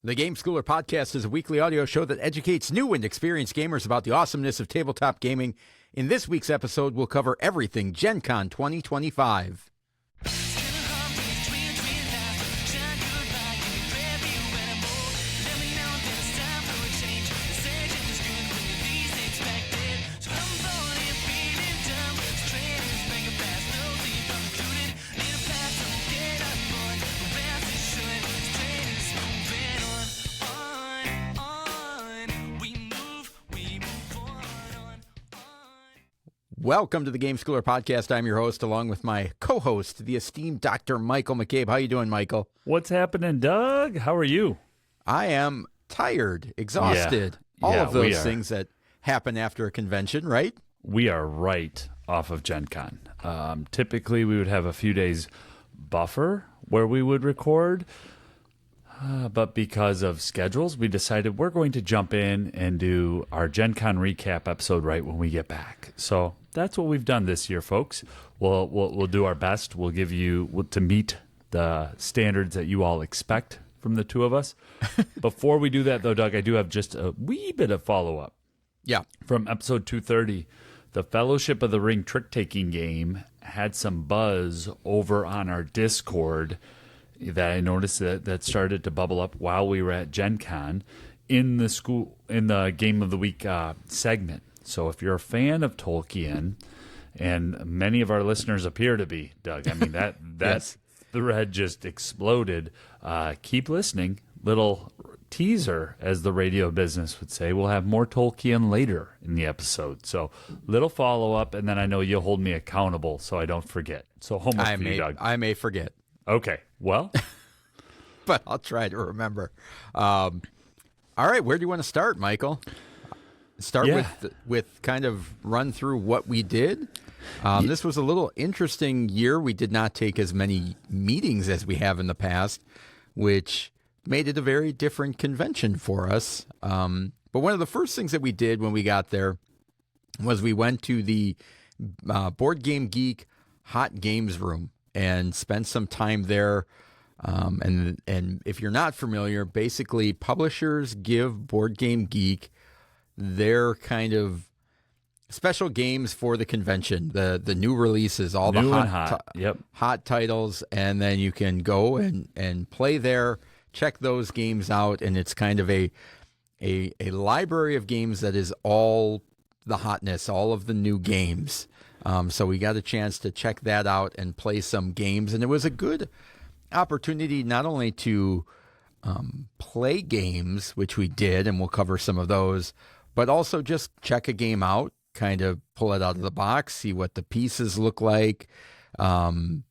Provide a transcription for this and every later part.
The Game Schooler Podcast is a weekly audio show that educates new and experienced gamers about the awesomeness of tabletop gaming. In this week's episode, we'll cover everything Gen Con 2025. Welcome to the Game Schooler Podcast. I'm your host, along with my co-host, the esteemed Dr. Michael McCabe. How you doing, Michael? What's happening, Doug? How are you? I am tired, exhausted. All of those things that happen after a convention, right? We are right off of Gen Con. Typically, we would have a few days buffer where we would record. But because of schedules, we decided we're going to jump in and do our Gen Con recap episode right when we get back. So that's what we've done this year, folks. We'll do our best. We'll give you to meet the standards that you all expect from the two of us. Before we do that, though, Doug, I do have just a wee bit of follow-up. Yeah. From episode 230, the Fellowship of the Ring trick-taking game had some buzz over on our Discord that I noticed that started to bubble up while we were at Gen Con in the Game of the Week segment. So if you're a fan of Tolkien, and many of our listeners appear to be, Doug, I mean, that yes. thread just exploded. Keep listening. Little teaser, as the radio business would say. We'll have more Tolkien later in the episode. So little follow-up, and then I know you'll hold me accountable so I don't forget. So homework for you, Doug. I may forget. Okay, well. But I'll try to remember. All right, where do you want to start, Michael? Start with kind of run through what we did. This was a little interesting year. We did not take as many meetings as we have in the past, which made it a very different convention for us. But one of the first things that we did when we got there was we went to the Board Game Geek Hot Games Room and spent some time there. And if you're not familiar, basically publishers give Board Game Geek their kind of special games for the convention, the new releases, all new the hot titles, and then you can go and play there, check those games out, and it's kind of a library of games that is all the hotness, all of the new games. So we got a chance to check that out and play some games, and it was a good opportunity not only to play games, which we did, and we'll cover some of those, but also just check a game out, kind of pull it out of the box, see what the pieces look like, and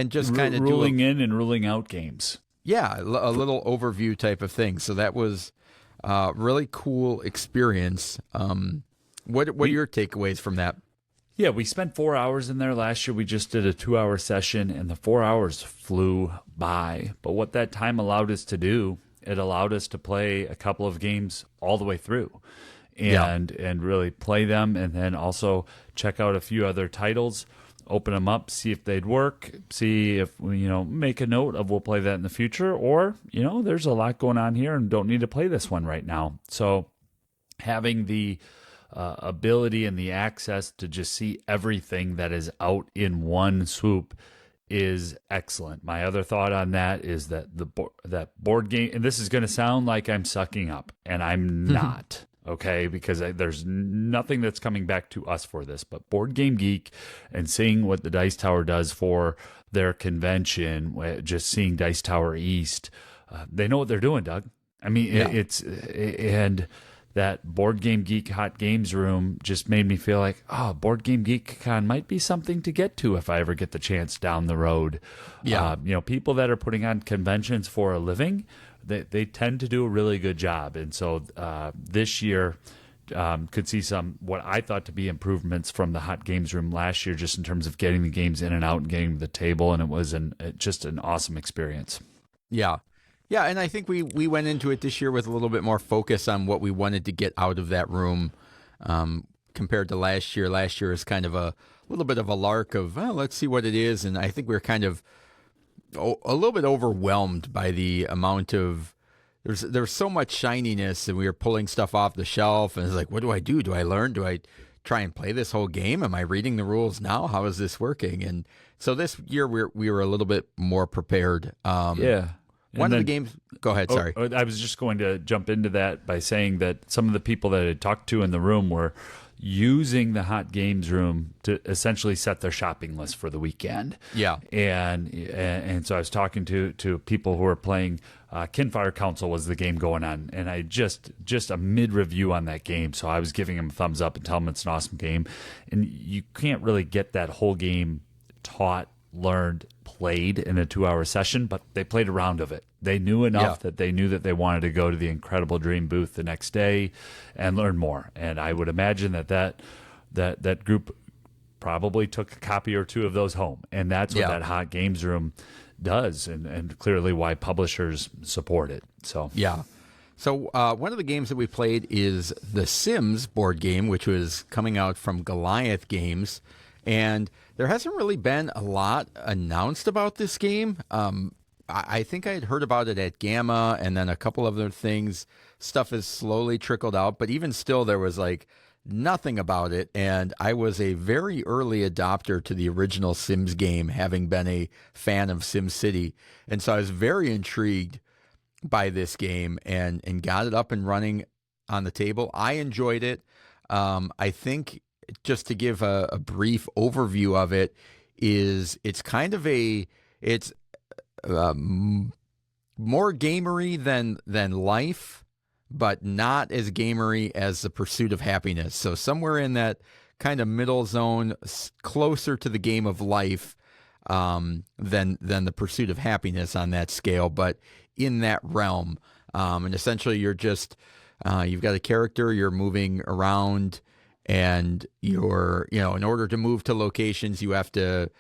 just kind of ruling in and ruling out games. Yeah, a little overview type of thing. So that was a really cool experience. What are your takeaways from that? Yeah, we spent 4 hours in there last year. We just did a 2-hour session, and the 4 hours flew by. But what that time allowed us to do, it allowed us to play a couple of games all the way through and really play them, and then also check out a few other titles, open them up, see if they'd work, see if, make a note of we'll play that in the future, or, there's a lot going on here and don't need to play this one right now. So having the ability and the access to just see everything that is out in one swoop is excellent. My other thought on that is that that board game, and this is going to sound like I'm sucking up, and I'm not, okay, because there's nothing that's coming back to us for this, but Board Game Geek and seeing what the Dice Tower does for their convention, just seeing Dice Tower East, they know what they're doing, Doug. I mean, and that Board Game Geek Hot Games Room just made me feel like, Board Game Geek Con might be something to get to if I ever get the chance down the road. Yeah. People that are putting on conventions for a living, they tend to do a really good job. And so this year could see some, what I thought to be improvements from the Hot Games Room last year, just in terms of getting the games in and out and getting to the table. And it was just an awesome experience. Yeah. Yeah, and I think we went into it this year with a little bit more focus on what we wanted to get out of that room compared to last year. Last year is kind of a little bit of a lark of, let's see what it is. And I think we're kind of a little bit overwhelmed by the amount of there's so much shininess, and we were pulling stuff off the shelf, and it's like, what do I do? Do I learn? Do I try and play this whole game? Am I reading the rules now? How is this working? And so this year we were a little bit more prepared. Yeah. One of the games. Go ahead. Sorry. I was just going to jump into that by saying that some of the people that I talked to in the room were using the hot games room to essentially set their shopping list for the weekend. Yeah. And so I was talking to people who were playing Kinfire Council was the game going on, and I just a mid review on that game. So I was giving them a thumbs up and telling them it's an awesome game. And you can't really get that whole game taught, learned, played in a 2-hour session, but they played a round of it. They knew enough that they knew that they wanted to go to the Incredible Dream booth the next day and learn more. And I would imagine that group probably took a copy or two of those home. And that's what that hot games room does, and clearly why publishers support it. So So one of the games that we played is the Sims board game, which was coming out from Goliath Games. And there hasn't really been a lot announced about this game. I think I had heard about it at Gamma, and then a couple of other things. Stuff has slowly trickled out, but even still, there was like nothing about it. And I was a very early adopter to the original Sims game, having been a fan of SimCity. And so I was very intrigued by this game and got it up and running on the table. I enjoyed it. I think, just to give a brief overview of it, it's kind of it's more gamery than life, but not as gamery as The Pursuit of Happiness. So somewhere in that kind of middle zone, closer to the game of life than The Pursuit of Happiness on that scale, but in that realm. And essentially, you're just you've got a character, you're moving around. And in order to move to locations, you have to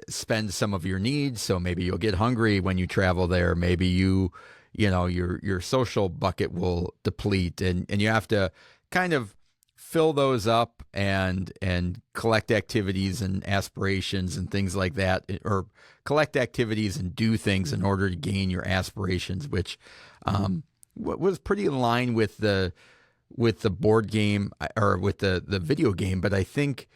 spend some of your needs. So maybe you'll get hungry when you travel there. Maybe your social bucket will deplete, and you have to kind of fill those up and collect activities and aspirations and things like that, or collect activities and do things in order to gain your aspirations, which was pretty in line with the board game, or with the video game. But I think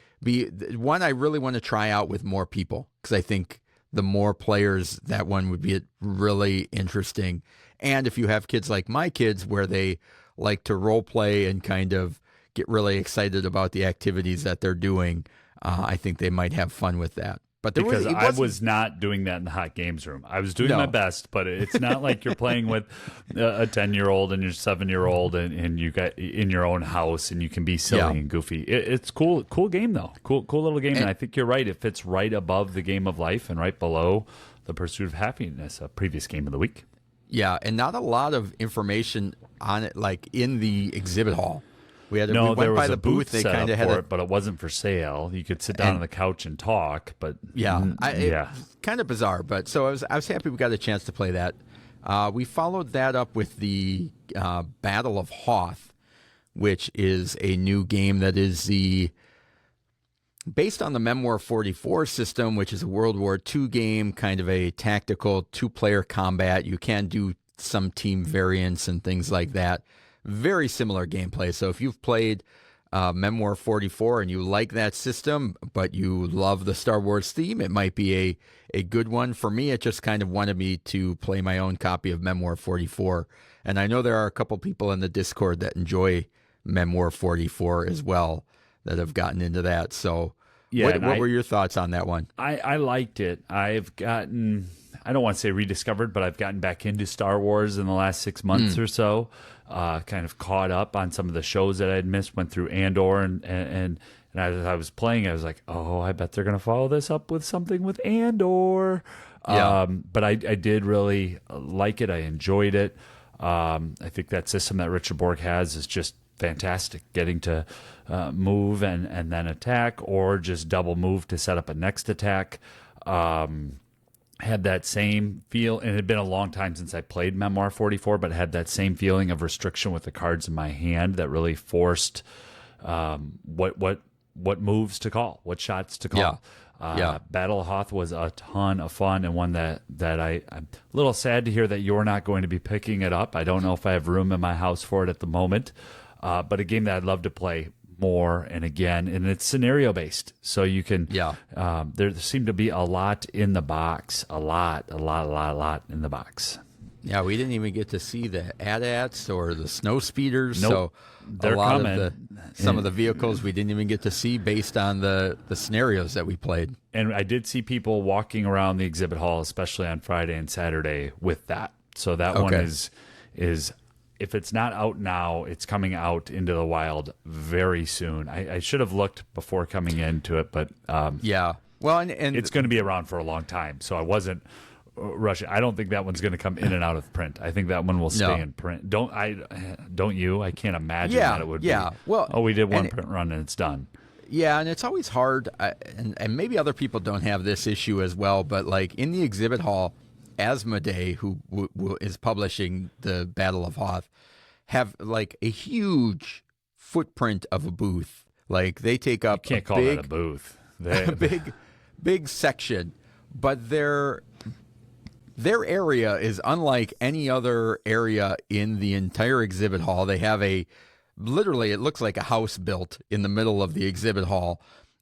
one I really want to try out with more people, because I think the more players, that one would be really interesting. And if you have kids like my kids, where they like to role play and kind of get really excited about the activities that they're doing, I think they might have fun with that. But I was not doing that in the hot games room. I was doing my best, but it's not like you're playing with a 10-year-old and your 7-year-old and you got in your own house and you can be silly and goofy. It's cool game though. Cool little game. And I think you're right. It fits right above the game of life and right below The Pursuit of Happiness, a previous game of the week. Yeah, and not a lot of information on it, like in the exhibit hall. We went by the booth. They kind of had it, but it wasn't for sale. You could sit down on the couch and talk, but kind of bizarre. But so I was happy we got a chance to play that. We followed that up with the Battle of Hoth, which is a new game that is based on the Memoir 44 system, which is a World War II game, kind of a tactical 2-player combat. You can do some team variants and things like that. Very similar gameplay. So if you've played Memoir 44 and you like that system, but you love the Star Wars theme, it might be a good one. For me, it just kind of wanted me to play my own copy of Memoir 44. And I know there are a couple people in the Discord that enjoy Memoir 44 as well, that have gotten into that. So what were your thoughts on that one? I liked it. I've gotten, I don't want to say rediscovered, but I've gotten back into Star Wars in the last 6 months or so. Kind of caught up on some of the shows that I had missed, went through Andor, and as I was playing, I was like, oh, I bet they're going to follow this up with something with Andor. But I did really like it. I enjoyed it. I think that system that Richard Borg has is just fantastic, getting to move and then attack, or just double move to set up a next attack. Had that same feel, and it had been a long time since I played Memoir 44, but had that same feeling of restriction with the cards in my hand that really forced what moves to call, what shots to call. Battle of Hoth was a ton of fun, and one that I'm a little sad to hear that you're not going to be picking it up. I don't know if I have room in my house for it at the moment, but a game that I'd love to play more and again, and it's scenario based, so you can. There seemed to be a lot in the box, a lot in the box. Yeah, we didn't even get to see the AT-ATs or the snow speeders. Nope. So They're a lot coming. of some of the vehicles we didn't even get to see based on the scenarios that we played. And I did see people walking around the exhibit hall, especially on Friday and Saturday, with that. So that one is if it's not out now, it's coming out into the wild very soon. I should have looked before coming into it, but yeah. Well, and it's going to be around for a long time. So I wasn't rushing. I don't think that one's going to come in and out of print. I think that one will stay in print. Don't you? I can't imagine that it would be. Well, we did one print run and it's done. Yeah, and it's always hard, and maybe other people don't have this issue as well, but like in the exhibit hall, Asmodee, who is publishing the Battle of Hoth, have like a huge footprint of a booth. Like they take up you can't call that a booth. A big section, but their area is unlike any other area in the entire exhibit hall. They have literally, it looks like a house built in the middle of the exhibit hall,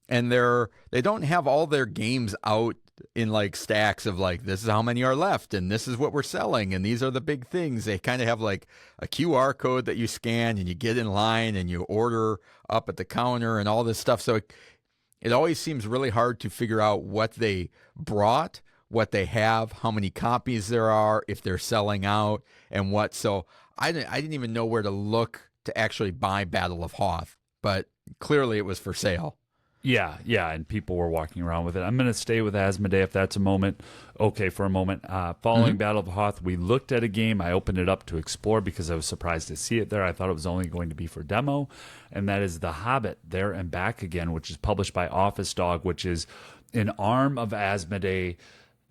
and they don't have all their games out in like stacks of like, this is how many are left and this is what we're selling and these are the big things. They kind of have like a QR code that you scan and you get in line and you order up at the counter and all this stuff. So it always seems really hard to figure out what they brought, what they have, how many copies there are, if they're selling out and what. So I didn't even know where to look to actually buy Battle of Hoth, but clearly it was for sale. Yeah, and people were walking around with it. I'm going to stay with Asmodee if that's a moment. Okay, for a moment. Following Battle of Hoth, we looked at a game. I opened it up to explore because I was surprised to see it there. I thought it was only going to be for demo, and that is The Hobbit, There and Back Again, which is published by Office Dog, which is an arm of Asmodee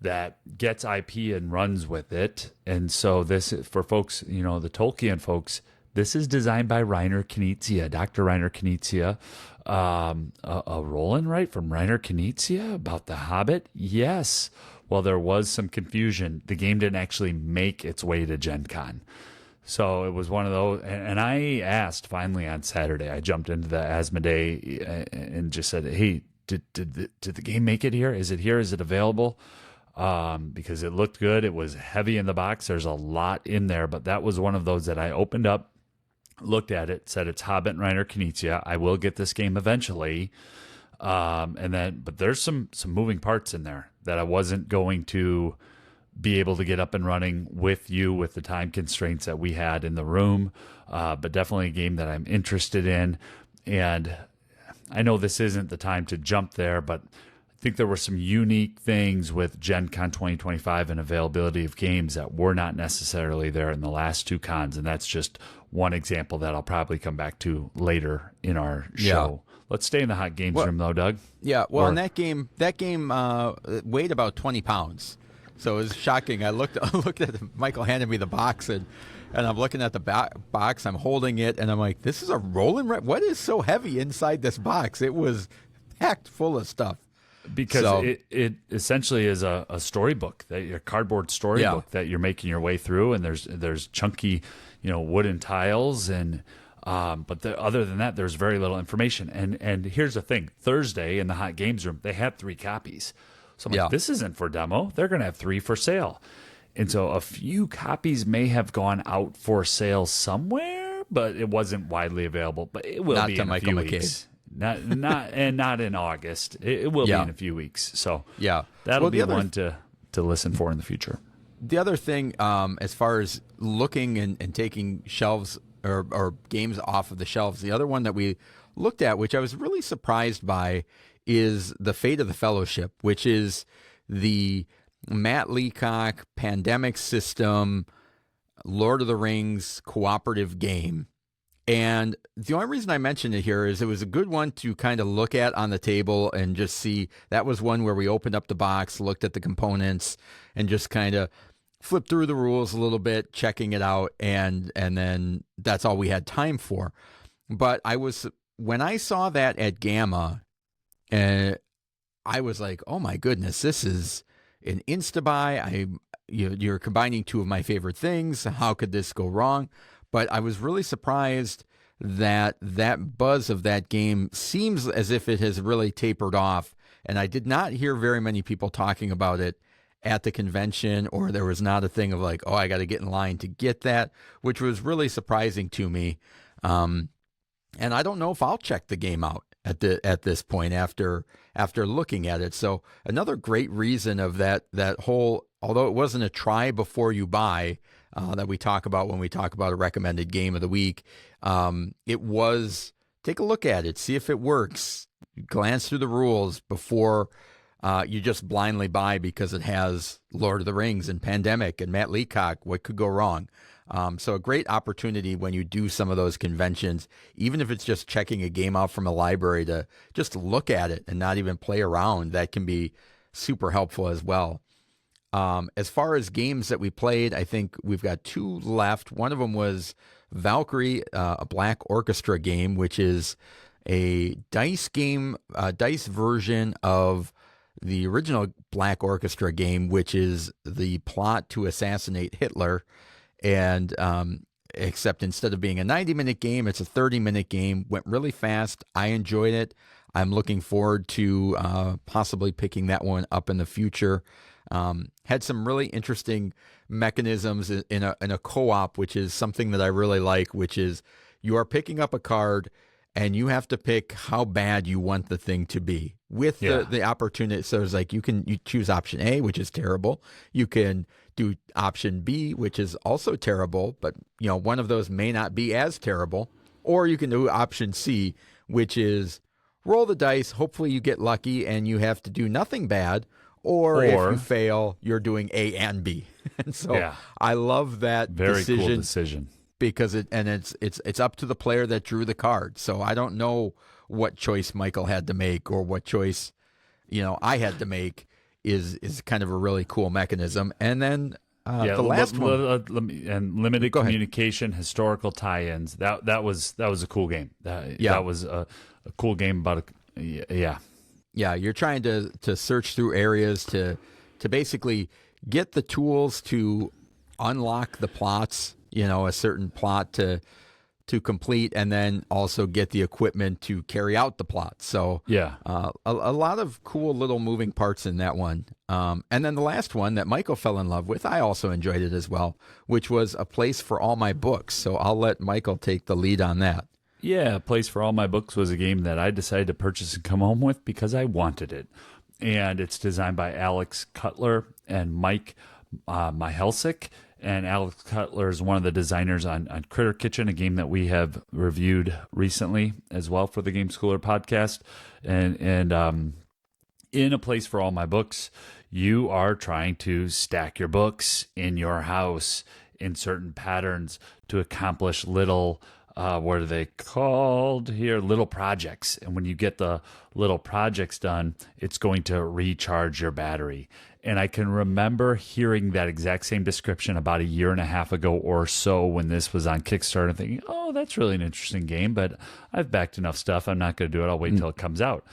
that gets IP and runs with it. And so this, for folks, the Tolkien folks, this is designed by Reiner Knizia, Dr. Reiner Knizia. A roll-in, right, from Reiner Knizia about The Hobbit? Yes. Well, there was some confusion. The game didn't actually make its way to Gen Con. So it was one of those. And I asked finally on Saturday, I jumped into the Asmodee and just said, hey, did the game make it here? Is it here? Is it available? Because it looked good. It was heavy in the box. There's a lot in there. But that was one of those that I opened up, looked at it, said it's Hobbit and Reiner Knizia. I will get this game eventually. But there's some moving parts in there that I wasn't going to be able to get up and running with you with the time constraints that we had in the room. But definitely a game that I'm interested in. And I know this isn't the time to jump there, but I think there were some unique things with Gen Con 2025 and availability of games that were not necessarily there in the last two cons. And that's just one example that I'll probably come back to later in our show. Let's stay in the hot games room though, Doug. Yeah. Well, and that game weighed about 20 pounds. So it was shocking. I looked at Michael handed me the box and I'm looking at the box. I'm holding it and I'm like, this is a rolling. What is so heavy inside this box? It was packed full of stuff. Because it essentially is a storybook, a cardboard storybook that you're making your way through, and there's chunky, wooden tiles, and but other than that, there's very little information. And here's the thing: Thursday in the hot games room, they had 3 copies. So I'm like, this isn't for demo. They're going to have 3 for sale, and so a few copies may have gone out for sale somewhere, but it wasn't widely available. But it will be in a few weeks. Not in August. It will be in a few weeks. So that'll be one to listen for in the future. The other thing, as far as looking and taking shelves or games off of the shelves, the other one that we looked at, which I was really surprised by, is The Fate of the Fellowship, which is the Matt Leacock Pandemic System Lord of the Rings cooperative game. And the only reason I mentioned it here is it was a good one to kind of look at on the table and just see. That was one where we opened up the box, looked at the components, and just kind of flipped through the rules a little bit, checking it out, and then that's all we had time for. But when I saw that at Gamma, I was like, oh my goodness, this is an insta buy. You're combining two of my favorite things. How could this go wrong? But I was really surprised that buzz of that game seems as if it has really tapered off. And I did not hear very many people talking about it at the convention, or there was not a thing of like, oh, I got to get in line to get that, which was really surprising to me. And I don't know if I'll check the game out at this point after looking at it. So another great reason of that whole, although it wasn't a try before you buy that we talk about when we talk about a recommended game of the week, it was take a look at it, see if it works, glance through the rules before you just blindly buy because it has Lord of the Rings and Pandemic and Matt Leacock. What could go wrong? So a great opportunity when you do some of those conventions, even if it's just checking a game out from a library, to just look at it and not even play around. That can be super helpful as well. As far as games that we played, I think we've got two left. One of them was Valkyrie, a Black Orchestra game, which is a dice game, dice version of the original Black Orchestra game, which is the plot to assassinate Hitler. And except instead of being a 90-minute game, it's a 30-minute game. Went really fast. I enjoyed it. I'm looking forward to possibly picking that one up in the future. Had some really interesting mechanisms in a co-op, which is something that I really like, which is you are picking up a card and you have to pick how bad you want the thing to be with the opportunity. So it's like you choose option A, which is terrible. You can do option B, which is also terrible, but one of those may not be as terrible. Or you can do option C, which is roll the dice. Hopefully you get lucky and you have to do nothing bad. Or if you fail, you're doing A and B. And so I love that very cool decision. Because it's up to the player that drew the card. So I don't know what choice Michael had to make or what choice I had to make. Is kind of a really cool mechanism. And then the last one and limited communication, historical tie-ins. That was a cool game. That was a cool game about Yeah, you're trying to search through areas to basically get the tools to unlock the plots, a certain plot to complete, and then also get the equipment to carry out the plot. So a lot of cool little moving parts in that one. And then the last one that Michael fell in love with, I also enjoyed it as well, which was A Place for All My Books. So I'll let Michael take the lead on that. Yeah, A Place for All My Books was a game that I decided to purchase and come home with because I wanted it. And it's designed by Alex Cutler and Mike Mihalsik. And Alex Cutler is one of the designers on Critter Kitchen, a game that we have reviewed recently as well for the Game Schooler podcast. And in A Place for All My Books, you are trying to stack your books in your house in certain patterns to accomplish little... what are they called here? Little projects. And when you get the little projects done, it's going to recharge your battery. And I can remember hearing that exact same description about a year and a half ago or so when this was on Kickstarter and thinking, oh, that's really an interesting game, but I've backed enough stuff. I'm not going to do it. I'll wait until it comes out.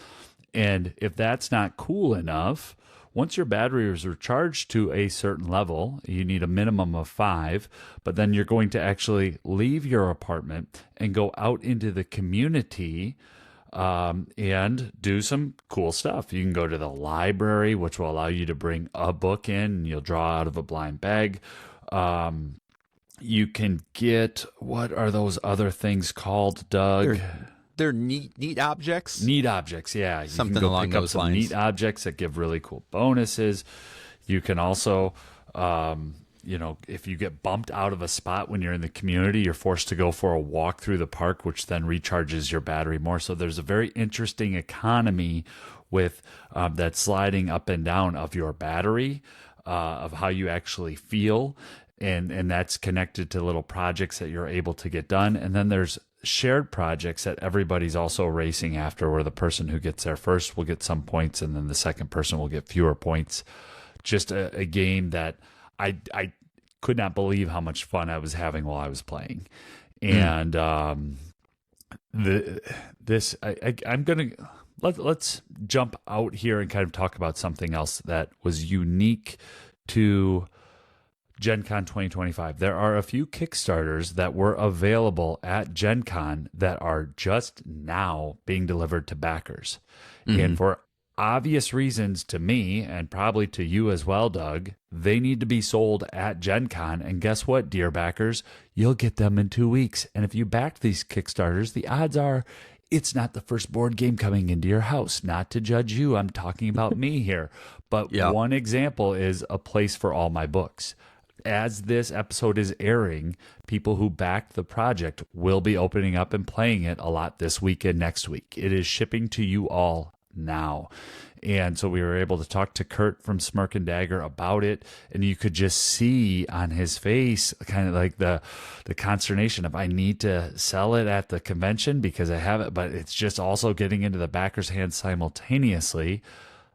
And if that's not cool enough, once your battery is recharged to a certain level, you need a minimum of 5, but then you're going to actually leave your apartment and go out into the community and do some cool stuff. You can go to the library, which will allow you to bring a book in and you'll draw out of a blind bag. You can get, what are those other things called, Doug? They're neat objects. Neat objects, yeah. You Something can go along pick up those some lines. neat objects that give really cool bonuses. You can also, if you get bumped out of a spot when you're in the community, you're forced to go for a walk through the park, which then recharges your battery more. So there's a very interesting economy with that sliding up and down of your battery, of how you actually feel. And that's connected to little projects that you're able to get done. And then there's shared projects that everybody's also racing after, where the person who gets there first will get some points and then the second person will get fewer points. Just a game that I could not believe how much fun I was having while I was playing. And I'm gonna let's jump out here and kind of talk about something else that was unique to Gen Con 2025. There are a few Kickstarters that were available at Gen Con that are just now being delivered to backers. And for obvious reasons to me, and probably to you as well, Doug, they need to be sold at Gen Con. And guess what, dear backers? You'll get them in 2 weeks. And if you backed these Kickstarters, the odds are it's not the first board game coming into your house. Not to judge you, I'm talking about me here. But one example is A Place for All My Books. As this episode is airing, people who backed the project will be opening up and playing it a lot this week and next week. It is shipping to you all now. And so we were able to talk to Kurt from Smirk and Dagger about it, and you could just see on his face kind of like the consternation of, I need to sell it at the convention because I have it, but it's just also getting into the backers' hands simultaneously.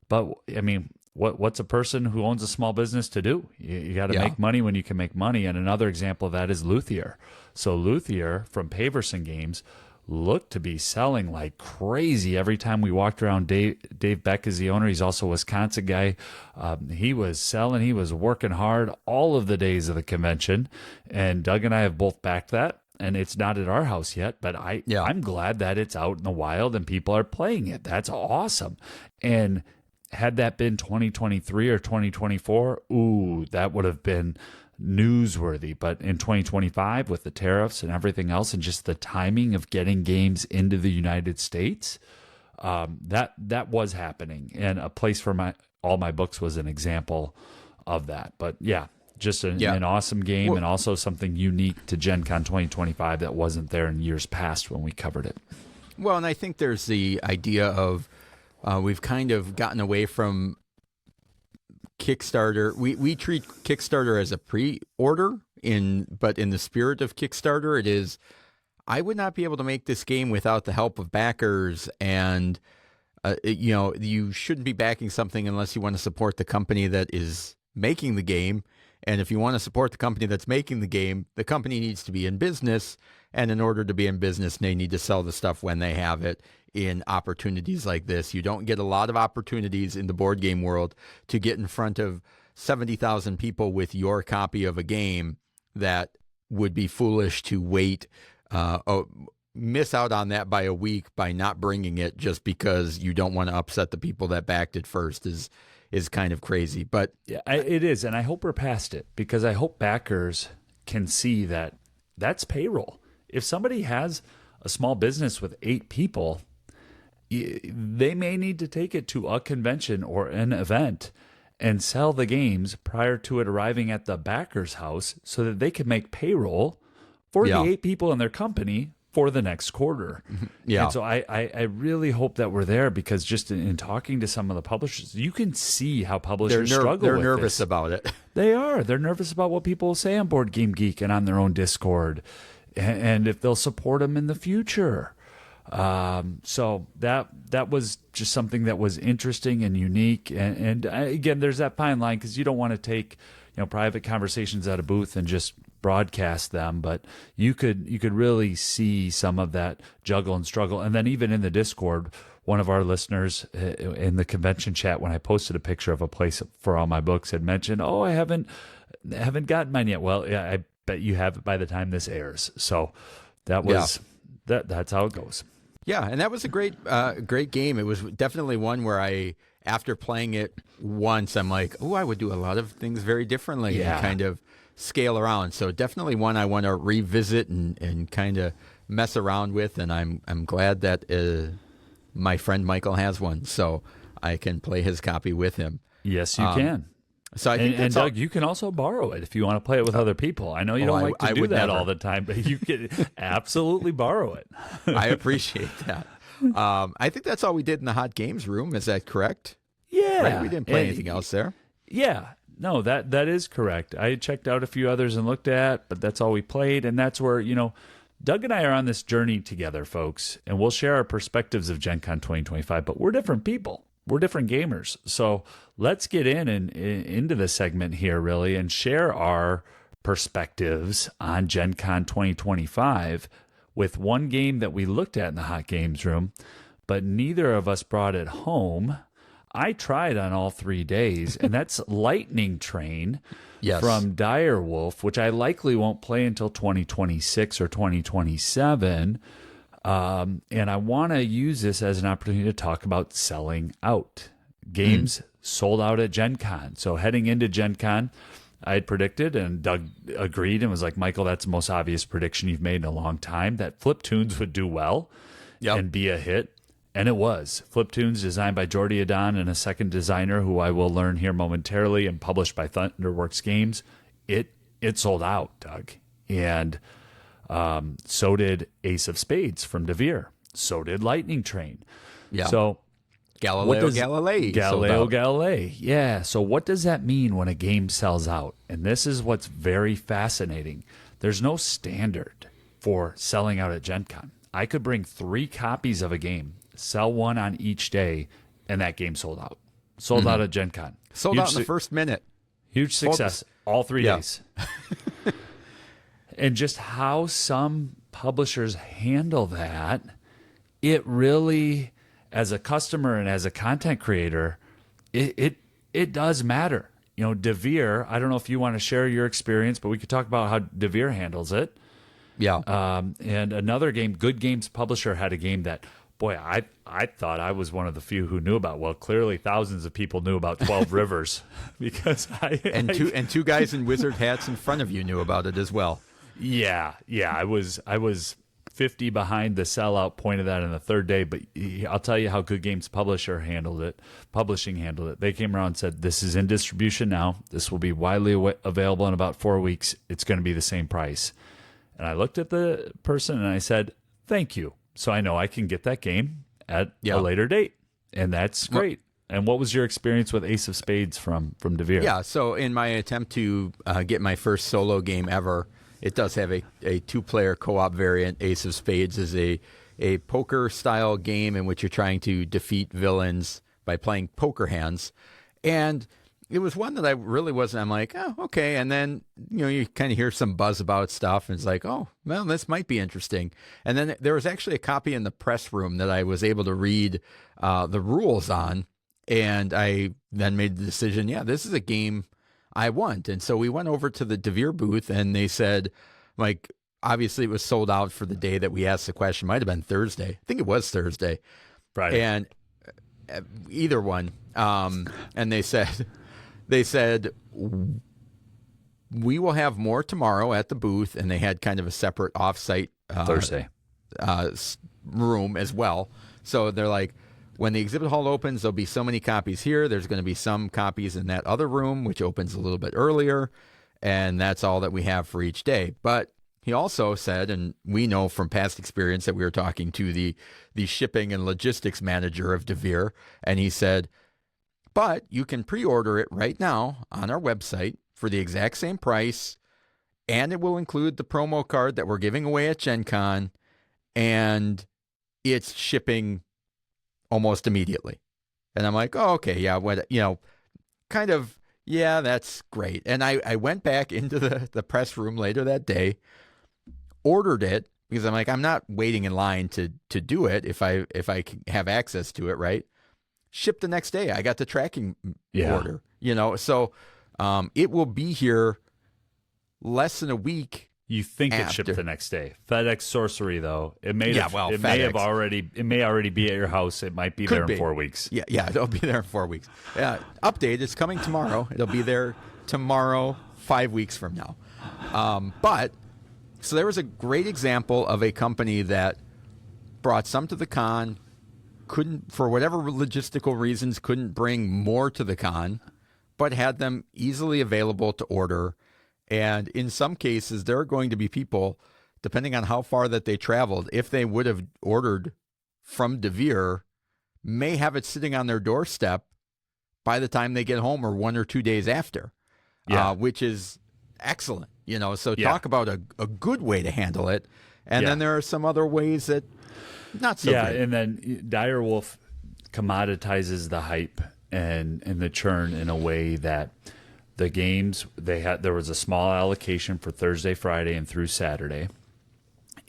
But I mean, what's a person who owns a small business to do? You got to make money when you can make money. And another example of that is Luthier. So Luthier from Paverson Games looked to be selling like crazy every time we walked around. Dave Beck is the owner. He's also a Wisconsin guy. He was selling. He was working hard all of the days of the convention. And Doug and I have both backed that. And it's not at our house yet, but I'm glad that it's out in the wild and people are playing it. That's awesome. And had that been 2023 or 2024, that would have been newsworthy. But in 2025, with the tariffs and everything else, and just the timing of getting games into the United States, that was happening. And A Place for All My Books was an example of that. But yeah, just an awesome game, and also something unique to Gen Con 2025 that wasn't there in years past when we covered it. Well, and I think there's the idea of we've kind of gotten away from Kickstarter. We treat Kickstarter as a pre-order, but in the spirit of Kickstarter, it is, I would not be able to make this game without the help of backers, and you shouldn't be backing something unless you want to support the company that is making the game. And if you want to support the company that's making the company needs to be in business. And in order to be in business, they need to sell the stuff when they have it in opportunities like this. You don't get a lot of opportunities in the board game world to get in front of 70,000 people with your copy of a game that would be foolish to wait, miss out on that by a week by not bringing it just because you don't want to upset the people that backed it first is kind of crazy. But yeah, it is. And I hope we're past it, because I hope backers can see that that's payroll. If somebody has a small business with 8 people, they may need to take it to a convention or an event and sell the games prior to it arriving at the backer's house so that they can make payroll for the 8 people in their company for the next quarter. Yeah. And so I really hope that we're there, because just in talking to some of the publishers, you can see how publishers struggle with this. They're nervous about it. They are. They're nervous about what people will say on Board Game Geek and on their own Discord, and if they'll support them in the future. So that was just something that was interesting and unique. And again, there's that fine line, because you don't want to take private conversations at a booth and just broadcast them, but you could really see some of that juggle and struggle. And then even in the Discord, one of our listeners in the convention chat, when I posted a picture of A Place for All My Books, had mentioned, I haven't gotten mine yet. Well, yeah, I bet you have it by the time this airs. So that was that's how it goes. Yeah, and that was a great game. It was definitely one where after playing it once, I'm like, I would do a lot of things very differently and kind of scale around. So definitely one I want to revisit and kind of mess around with. And I'm glad that my friend Michael has one, so I can play his copy with him. Yes, you can. So I think and Doug, you can also borrow it if you want to play it with other people. I know you don't like to do that all the time, but you can absolutely borrow it. I appreciate that. I think that's all we did in the Hot Games room. Is that correct? Yeah. Right? We didn't play anything else there. Yeah. No, that is correct. I checked out a few others and looked at, but that's all we played. And that's where, Doug and I are on this journey together, folks, and we'll share our perspectives of Gen Con 2025, but we're different people. We're different gamers. So let's get into the segment here, really, and share our perspectives on Gen Con 2025 with one game that we looked at in the Hot Games room. but neither of us brought it home. I tried on all 3 days, and that's Lightning Train from Direwolf, which I likely won't play until 2026 or 2027. And I want to use this as an opportunity to talk about selling out. Games sold out at Gen Con. So heading into Gen Con, I had predicted, and Doug agreed and was like, Michael, that's the most obvious prediction you've made in a long time, that Fliptoons would do well and be a hit. And it was. Fliptoons, designed by Jordi Adon and a second designer who I will learn here momentarily, and published by Thunderworks Games. It sold out, Doug. And so did Ace of Spades from DeVere. So did Lightning Train. Yeah. So Galileo Galilei. Yeah. So what does that mean when a game sells out? And this is what's very fascinating. There's no standard for selling out at Gen Con. I could bring 3 copies of a game, sell one on each day, and that game sold out. Sold out at Gen Con. Sold out in the first minute. Huge success. All 3 days. And just how some publishers handle that, it really, as a customer and as a content creator, it does matter. You know, DeVere, I don't know if you want to share your experience, but we could talk about how DeVere handles it. Yeah. And another game, Good Games Publisher, had a game that, boy, I thought I was one of the few who knew about. Well, clearly thousands of people knew about 12 Rivers, because two guys in wizard hats in front of you knew about it as well. Yeah. I was 50 behind the sellout point of that in the third day, but I'll tell you how Good Games Publishing handled it. They came around and said, this is in distribution now. This will be widely available in about 4 weeks. It's going to be the same price. And I looked at the person and I said, thank you. So I know I can get that game at a later date. And that's great. And what was your experience with Ace of Spades from DeVere? Yeah, so in my attempt to get my first solo game ever, it does have a 2-player co-op variant. Ace of Spades is a poker-style game in which you're trying to defeat villains by playing poker hands. And it was one that I really wasn't. I'm like, oh, okay. And then, you kind of hear some buzz about stuff, and it's like, oh, well, this might be interesting. And then there was actually a copy in the press room that I was able to read the rules on. And I then made the decision, this is a game I want. And so we went over to the DeVere booth, and they said, like, obviously it was sold out for the day that we asked the question. Might have been Thursday. I think it was Thursday. Friday. And either one. And they said, we will have more tomorrow at the booth. And they had kind of a separate offsite Thursday room as well. So they're like, when the exhibit hall opens, there'll be so many copies here. There's going to be some copies in that other room, which opens a little bit earlier. And that's all that we have for each day. But he also said, and we know from past experience that we were talking to the shipping and logistics manager of DeVere, and he said, but you can pre-order it right now on our website for the exact same price, and it will include the promo card that we're giving away at Gen Con, and it's shipping almost immediately. And I'm like, oh, okay, yeah, that's great. And I went back into the press room later that day, ordered it, because I'm like, I'm not waiting in line to do it if I can have access to it, right? Shipped the next day. I got the tracking order, so it will be here less than a week. You think after. It shipped the next day. FedEx Sorcery, though, it may already be at your house. It might be there in 4 weeks. Yeah, it'll be there in 4 weeks. Yeah, update, it's coming tomorrow. It'll be there tomorrow, 5 weeks from now. So there was a great example of a company that brought some to the con, couldn't, for whatever logistical reasons, couldn't bring more to the con, but had them easily available to order. And in some cases, there are going to be people, depending on how far that they traveled, if they would have ordered from DeVere, may have it sitting on their doorstep by the time they get home or 1 or 2 days after, which is excellent. So talk about a good way to handle it. And then there are some other ways that not so great. And then Direwolf commoditizes the hype and the churn in a way that the games there was a small allocation for Thursday, Friday, and through Saturday.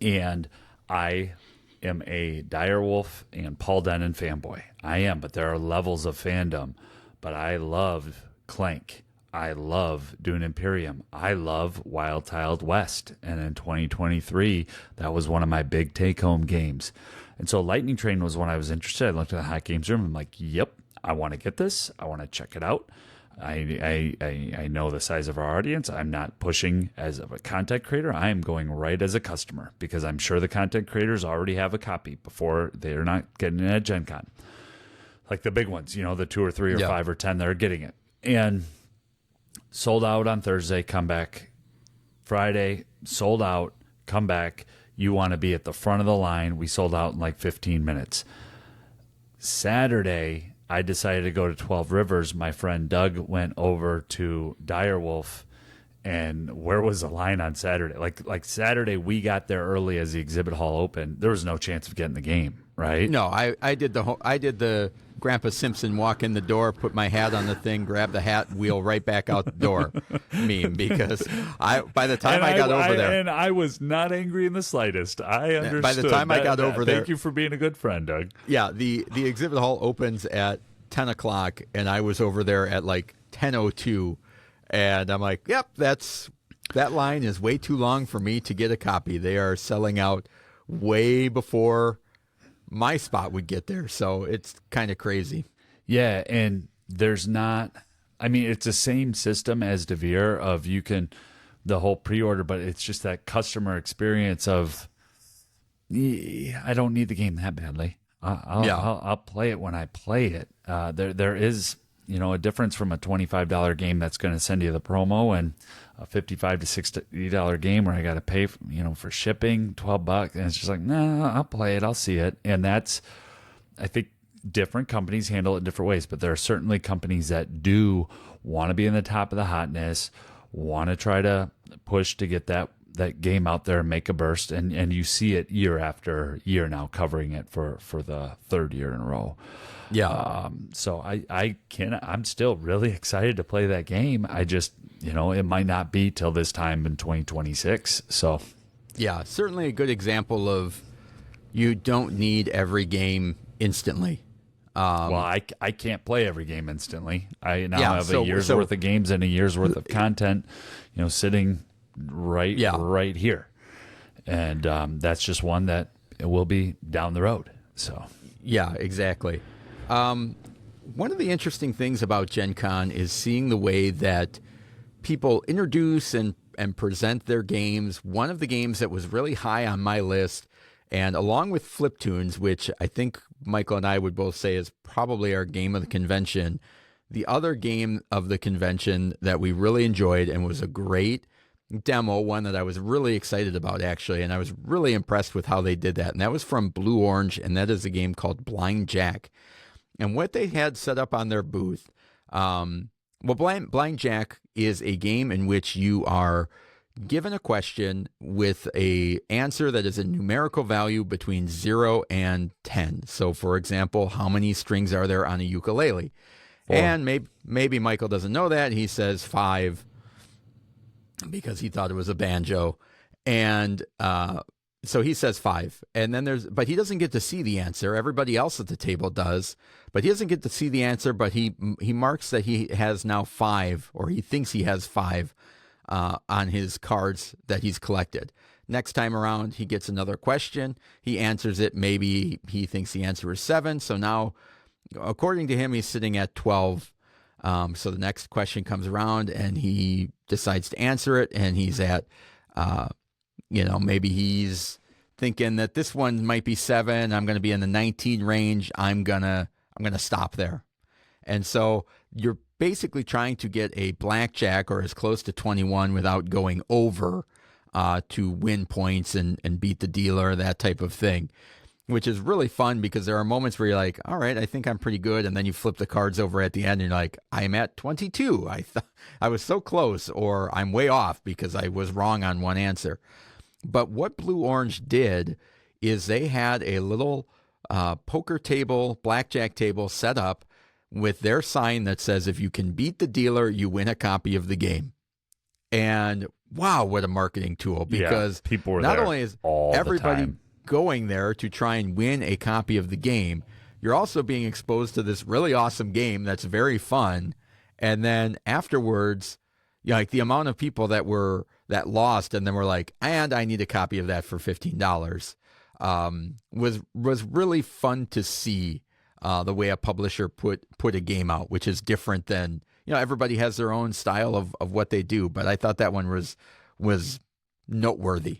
And I am a Direwolf and Paul Denon fanboy. I am, but there are levels of fandom. But I love Clank. I love Dune Imperium. I love Wild Tiled West. And in 2023, that was one of my big take-home games. And so Lightning Train was one I was interested in. I looked at the Hot Games room. I'm like, yep, I want to get this. I want to check it out. I know the size of our audience. I'm not pushing as a content creator. I am going right as a customer because I'm sure the content creators already have a copy before they're not getting it at Gen Con. Like the big ones, the 2 or 3 or 5 or 10 that are getting it. And sold out on Thursday, come back Friday, sold out, come back. You want to be at the front of the line. We sold out in like 15 minutes. Saturday, I decided to go to 12 Rivers. My friend Doug went over to Direwolf. And where was the line on Saturday? Like Saturday, we got there early as the exhibit hall opened. There was no chance of getting the game, right? No, I did the Grandpa Simpson walk in the door, put my hat on the thing, grab the hat, wheel right back out the door meme because by the time I got over there. And I was not angry in the slightest. I understood. By the time I got over there. Thank you for being a good friend, Doug. Yeah, the exhibit hall opens at 10 o'clock, and I was over there at like 10:02. And I'm like, yep, that line is way too long for me to get a copy. They are selling out way before my spot would get there. So it's kind of crazy. Yeah, and there's not, it's the same system as DeVere of the whole pre-order, but it's just that customer experience of, I don't need the game that badly. I'll play it when I play it. There is a difference from a $25 game that's going to send you the promo and a $55 to $60 game where I got to pay, for shipping, $12, and it's just like, nah, I'll play it, I'll see it, and that's, I think, different companies handle it different ways, but there are certainly companies that do want to be in the top of the hotness, want to try to push to get that game out there and make a burst, and you see it year after year now, covering it for the third year in a row. Yeah. So I'm still really excited to play that game. I just, it might not be till this time in 2026. So yeah, certainly a good example of you don't need every game instantly. Well, I can't play every game instantly. I now have a year's worth of games and a year's worth of content, sitting right here. And that's just one that it will be down the road. So yeah, exactly. One of the interesting things about Gen Con is seeing the way that people introduce and present their games. One of the games that was really high on my list, and along with Fliptoons, which I think Michael and I would both say is probably our game of the convention, the other game of the convention that we really enjoyed and was a great demo, one that I was really excited about actually, and I was really impressed with how they did that, and that was from Blue Orange, and that is a game called Blind Jack. And what they had set up on their booth, Blind Jack is a game in which you are given a question with a answer that is a numerical value between 0 and 10. So, for example, how many strings are there on a ukulele? 4. And maybe Michael doesn't know that. He says 5 because he thought it was a banjo. And so he says 5. And then but he doesn't get to see the answer. Everybody else at the table does. But he doesn't get to see the answer, but he marks that he has now 5, or he thinks he has 5 on his cards that he's collected. Next time around, he gets another question. He answers it. Maybe he thinks the answer is 7. So now, according to him, he's sitting at 12. So the next question comes around, and he decides to answer it, and he's at, maybe he's thinking that this one might be 7. I'm going to be in the 19 range. I'm gonna stop there. And so you're basically trying to get a blackjack or as close to 21 without going over to win points and beat the dealer, that type of thing, which is really fun because there are moments where you're like, all right, I think I'm pretty good. And then you flip the cards over at the end and you're like, I'm at 22. I was so close, or I'm way off because I was wrong on one answer. But what Blue Orange did is they had a little poker table, blackjack table set up with their sign that says, if you can beat the dealer, you win a copy of the game. And wow, what a marketing tool, because people were not there only is all everybody, the time. going there to try and win a copy of the game, you're also being exposed to this really awesome game that's very fun. And then afterwards, like the amount of people that lost and then were like, and I need a copy of that for $15, was really fun to see. The way a publisher put a game out, which is different than, everybody has their own style of what they do. But I thought that one was noteworthy.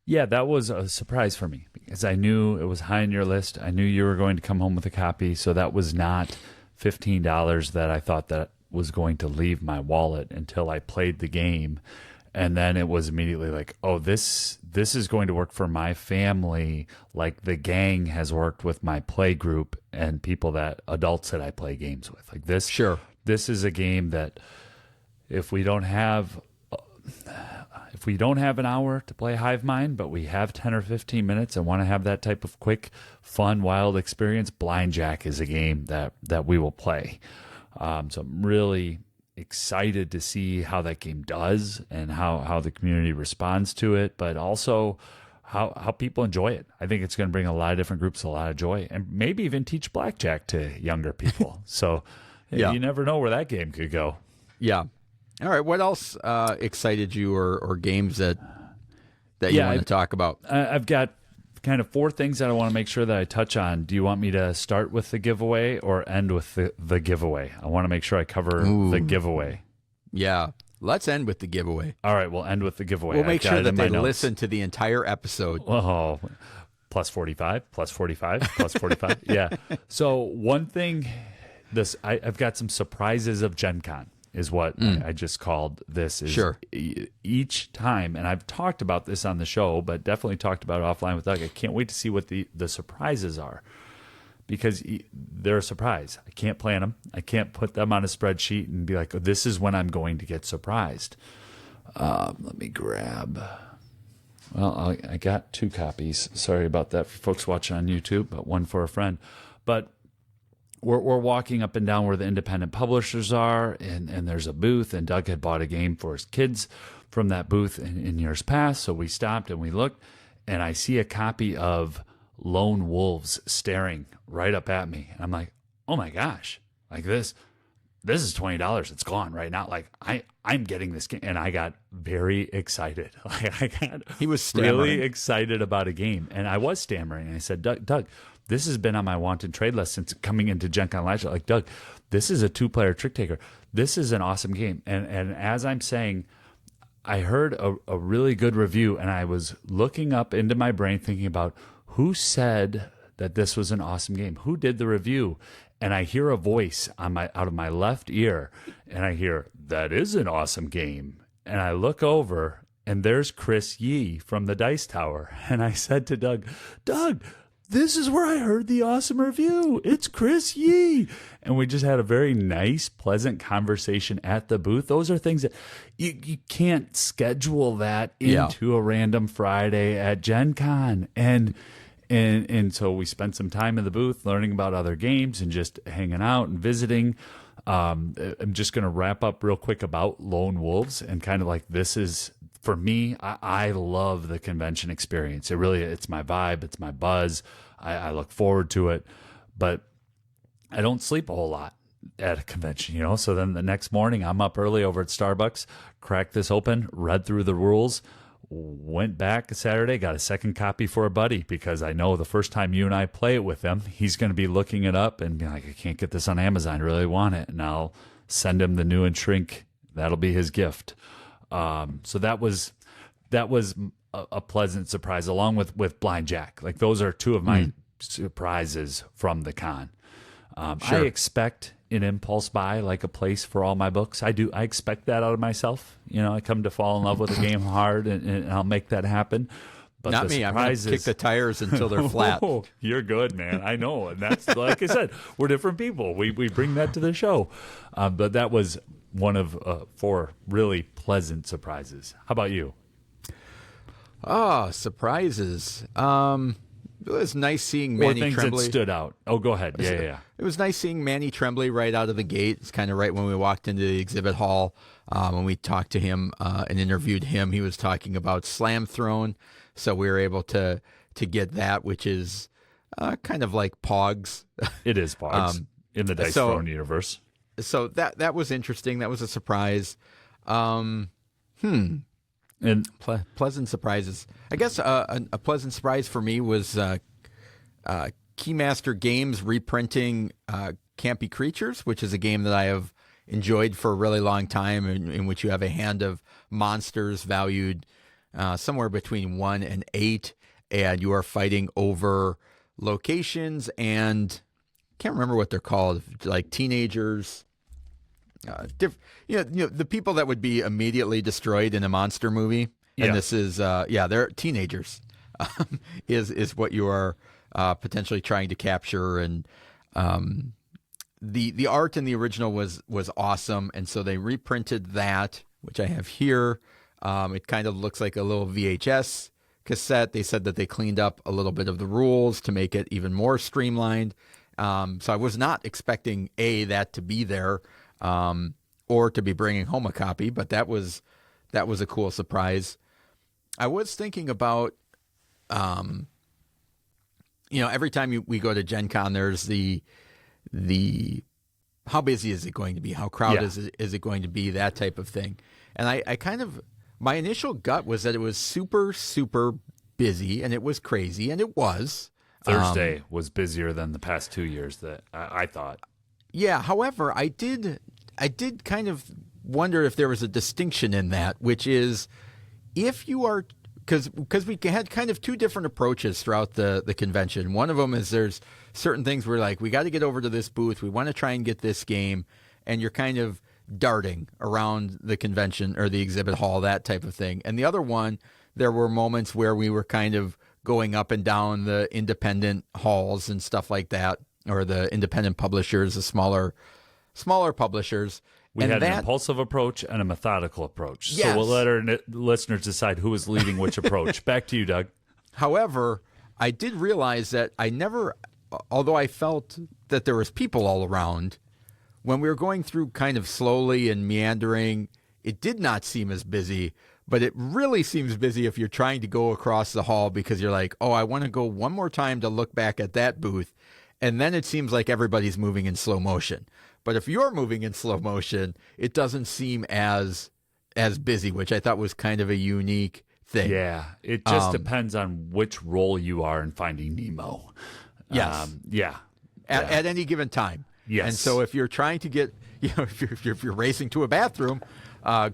Yeah, that was a surprise for me because I knew it was high on your list. I knew you were going to come home with a copy. So that was not $15 that I thought that was going to leave my wallet until I played the game. And then it was immediately like, oh, this is going to work for my family, like the gang has worked with my play group and adults that I play games with. Like this, sure. This is a game that if we don't have an hour to play Hive Mind, but we have 10 or 15 minutes and want to have that type of quick, fun, wild experience, Blind Jack is a game that we will play. So I'm really excited to see how that game does and how the community responds to it, but also how people enjoy it. I think it's going to bring a lot of different groups a lot of joy and maybe even teach blackjack to younger people. So yeah. You never know where that game could go. Yeah. All right. What else excited you or games that you want to talk about? I've got kind of 4 things that I want to make sure that I touch on. Do you want me to start with the giveaway or end with the giveaway? I want to make sure I cover the giveaway. Yeah. Let's end with the giveaway. All right. We'll end with the giveaway. We'll make sure that they listen to the entire episode. Oh, plus 45, plus 45, plus 45. Yeah. So one thing, I've got some surprises of Gen Con. Is what I just called this. Is sure. Each time, and I've talked about this on the show, but definitely talked about it offline with Doug. I can't wait to see what the surprises are because they're a surprise. I can't plan them. I can't put them on a spreadsheet and be like, oh, this is when I'm going to get surprised. Let me grab. Well, I got 2 copies. Sorry about that for folks watching on YouTube, but one for a friend. But we're walking up and down where the independent publishers are, and there's a booth, and Doug had bought a game for his kids from that booth in years past. So we stopped and we looked, and I see a copy of Lone Wolves staring right up at me. And I'm like, oh my gosh, like this is $20. It's gone right now. Like I'm getting this game. And I got very excited. Like he was stammering. Really excited about a game. And I was stammering. And I said, Doug, this has been on my wanted trade list since coming into Gen Con last year. Like, Doug, this is a 2-player trick taker. This is an awesome game. And as I'm saying, I heard a really good review, and I was looking up into my brain thinking about who said that this was an awesome game. Who did the review? And I hear a voice out of my left ear, and I hear, that is an awesome game. And I look over, and there's Chris Yee from the Dice Tower. And I said to Doug, this is where I heard the awesome review. It's Chris Yee. And we just had a very nice, pleasant conversation at the booth. Those are things that you can't schedule that into a random Friday at Gen Con. And so we spent some time in the booth learning about other games and just hanging out and visiting. I'm just going to wrap up real quick about Lone Wolves and kind of like this is, for me, I love the convention experience. It's my vibe. It's my buzz. I look forward to it, but I don't sleep a whole lot at a convention, So then the next morning I'm up early over at Starbucks, cracked this open, read through the rules, went back Saturday, got a second copy for a buddy because I know the first time you and I play it with him, he's going to be looking it up and be like, I can't get this on Amazon. I really want it. And I'll send him the new and shrink. That'll be his gift. So that was a pleasant surprise along with Blind Jack. Like those are 2 of my surprises from the con. Sure. I expect an impulse buy, like a place for all my books. I expect that out of myself. I come to fall in love with a game hard and I'll make that happen. But not me. I'm going to kick the tires until they're flat. Oh, you're good, man. I know. And that's, like I said, we're different people. We bring that to the show. But that was one of 4 really pleasant surprises. How about you? Oh, surprises. It was nice seeing Manny things Tremblay. That stood out. Oh, go ahead. Yeah. It was nice seeing Manny Tremblay right out of the gate. It's kind of right when we walked into the exhibit hall. When we talked to him and interviewed him, he was talking about Slam Throne. So we were able to to get that, which is kind of like Pogs. It is Pogs in the Dice Throne universe. So that was interesting. That was a surprise. And Pleasant surprises. I guess a pleasant surprise for me was Keymaster Games reprinting Campy Creatures, which is a game that I have enjoyed for a really long time, in which you have a hand of monsters valued somewhere between 1 and 8, and you are fighting over locations and can't remember what they're called, like teenagers. The people that would be immediately destroyed in a monster movie, and this is they're teenagers. Is what you are potentially trying to capture, and the art in the original was awesome, and so they reprinted that, which I have here. It kind of looks like a little VHS cassette. They said that they cleaned up a little bit of the rules to make it even more streamlined. So I was not expecting that to be there, or to be bringing home a copy, but that was a cool surprise. I was thinking about, every time we go to Gen Con, there's the how busy is it going to be? How crowded is it going to be? That type of thing. And I kind of, my initial gut was that it was super, super busy, and it was crazy, and it was. Thursday was busier than the past 2 years that I thought. Yeah. However, I did kind of wonder if there was a distinction in that, which is if you are, because we had kind of two different approaches throughout the convention. One of them is there's certain things where like, we got to get over to this booth. We want to try and get this game. And you're kind of darting around the convention or the exhibit hall, that type of thing. And the other one, there were moments where we were kind of going up and down the independent halls and stuff like that, or the independent publishers, the smaller publishers. We had an impulsive approach and a methodical approach. Yes. So we'll let our listeners decide who was leading which approach. Back to you, Doug. However, I did realize that although I felt that there was people all around, when we were going through kind of slowly and meandering, it did not seem as busy, but it really seems busy if you're trying to go across the hall because you're like, oh, I want to go one more time to look back at that booth. And then it seems like everybody's moving in slow motion. But if you're moving in slow motion, it doesn't seem as busy, which I thought was kind of a unique thing. Yeah, it just depends on which role you are in Finding Nemo. Yes. At any given time. Yes. And so if you're trying to get, if you're racing to a bathroom,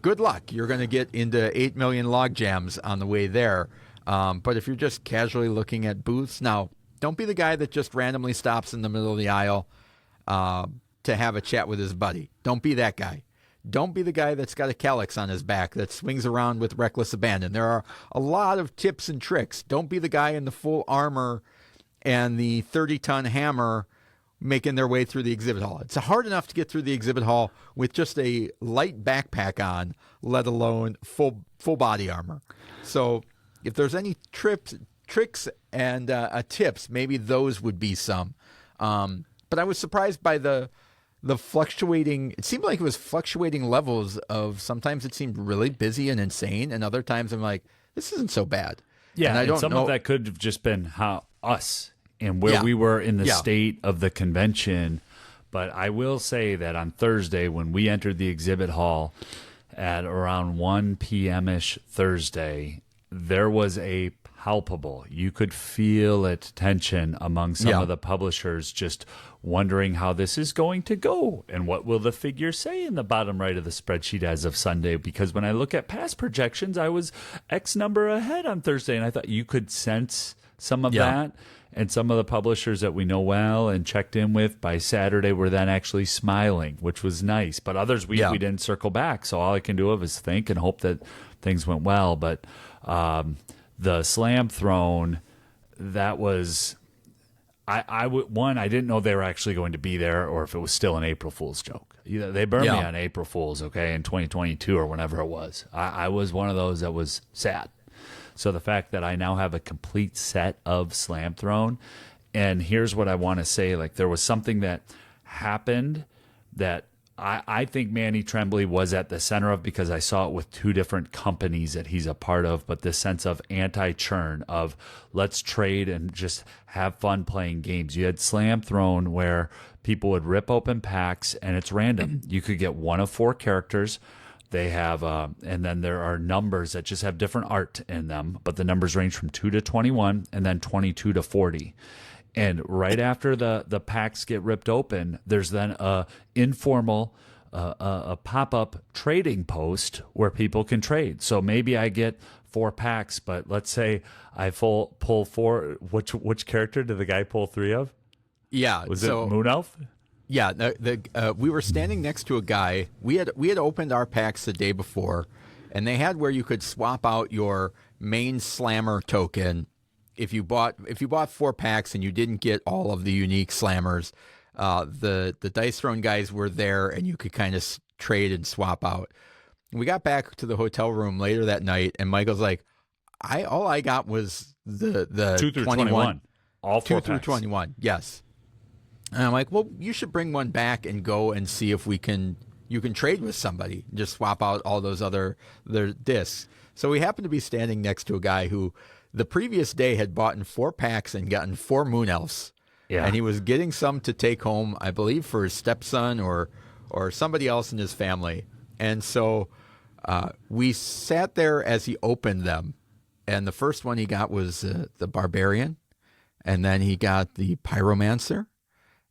good luck. You're going to get into 8 million log jams on the way there. But if you're just casually looking at booths, now, don't be the guy that just randomly stops in the middle of the aisle to have a chat with his buddy. Don't be that guy. Don't be the guy that's got a calyx on his back that swings around with reckless abandon. There are a lot of tips and tricks. Don't be the guy in the full armor and the 30-ton hammer making their way through the exhibit hall. It's hard enough to get through the exhibit hall with just a light backpack on, let alone full body armor. So if there's any tricks and tips, maybe those would be some. But I was surprised by the fluctuating, it seemed like it was fluctuating levels of, sometimes it seemed really busy and insane, and other times I'm like, this isn't so bad. Yeah, and I don't some know. of that could have just been us and where we were in the state of the convention. But I will say that on Thursday, when we entered the exhibit hall at around 1 p.m.-ish Thursday, there was a palpable, you could feel it, tension among some of the publishers, just wondering how this is going to go and what will the figure say in the bottom right of the spreadsheet as of Sunday. Because when I look at past projections, I was X number ahead on Thursday, and I thought you could sense some of that. And some of the publishers that we know well and checked in with by Saturday were then actually smiling, which was nice. But others we didn't circle back. So all I can do is think and hope that things went well. But the Slam Throne, that was, I didn't know they were actually going to be there, or if it was still an April Fool's joke. They burned me on April Fool's, okay, in 2022 or whenever it was. I was one of those that was sad. So the fact that I now have a complete set of Slam Throne, and here's what I want to say, like there was something that happened that I think Manny Tremblay was at the center of, because I saw it with two different companies that he's a part of, but this sense of anti-churn, of let's trade and just have fun playing games. You had Slam Throne where people would rip open packs and it's random. You could get one of 4 characters. They have, and then there are numbers that just have different art in them, but the numbers range from 2 to 21 and then 22 to 40. And right after the packs get ripped open, there's then a informal, a pop-up trading post where people can trade. So maybe I get 4 packs, but let's say I pull 4. Which character did the guy pull 3 of? Yeah, Was it Moon Elf? Yeah, we were standing next to a guy. We had opened our packs the day before, and they had where you could swap out your main slammer token. If you bought 4 packs and you didn't get all of the unique slammers, the Dice Throne guys were there, and you could kind of trade and swap out. We got back to the hotel room later that night, and Michael's like, all I got was the 2 through 21. All 4 2 through 21, yes. And I'm like, well, you should bring one back and go and see if you can trade with somebody. Just swap out all those their discs. So we happened to be standing next to a guy who the previous day had bought in 4 packs and gotten 4 Moon Elves. Yeah. And he was getting some to take home, I believe, for his stepson or somebody else in his family. And so we sat there as he opened them. And the first one he got was the Barbarian. And then he got the Pyromancer.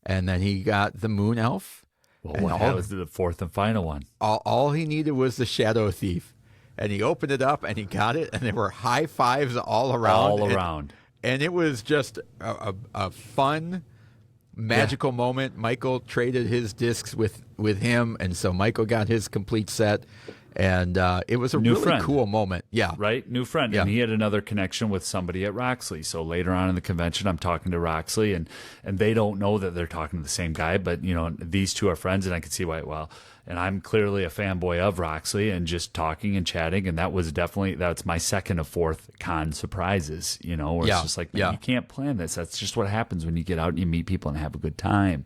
And then he got the Moon Elf. Well, what was the 4th and final one? All he needed was the Shadow Thief. And he opened it up and he got it. And there were high fives all around. And it was just a fun, magical moment. Michael traded his discs with him. And so Michael got his complete set. And it was a really cool moment. Yeah. Right? New friend. Yeah. And he had another connection with somebody at Roxley. So later on in the convention, I'm talking to Roxley, and they don't know that they're talking to the same guy. But, these two are friends, and I could see why. Well, and I'm clearly a fanboy of Roxley, and just talking and chatting. And that's my second of 4th con surprises, where it's just like, man, you can't plan this. That's just what happens when you get out and you meet people and have a good time.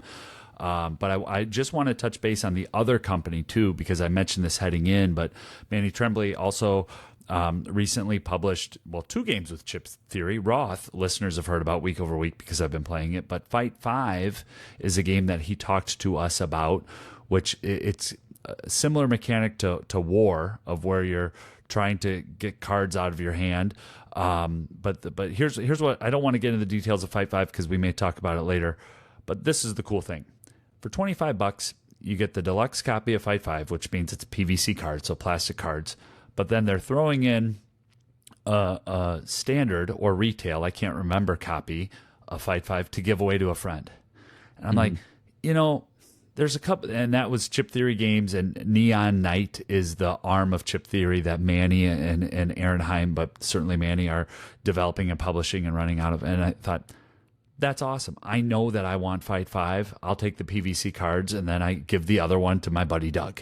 But I just want to touch base on the other company too, because I mentioned this heading in, but Manny Tremblay also recently published, 2 games with Chip Theory. Roth, listeners have heard about week over week because I've been playing it, but Fight 5 is a game that he talked to us about, which it's a similar mechanic to War, of where you're trying to get cards out of your hand. But here's what, I don't want to get into the details of Fight 5 because we may talk about it later, but this is the cool thing. For $25, you get the deluxe copy of Fight 5, which means it's a PVC card, so plastic cards. But then they're throwing in a standard or retail, I can't remember, copy of Fight 5 to give away to a friend. And I'm like, there's a couple, and that was Chip Theory Games, and Neon Knight is the arm of Chip Theory that Manny and Aaron Heim, but certainly Manny, are developing and publishing and running out of. And I thought, that's awesome. I know that I want Fight 5. I'll take the PVC cards, and then I give the other one to my buddy Doug,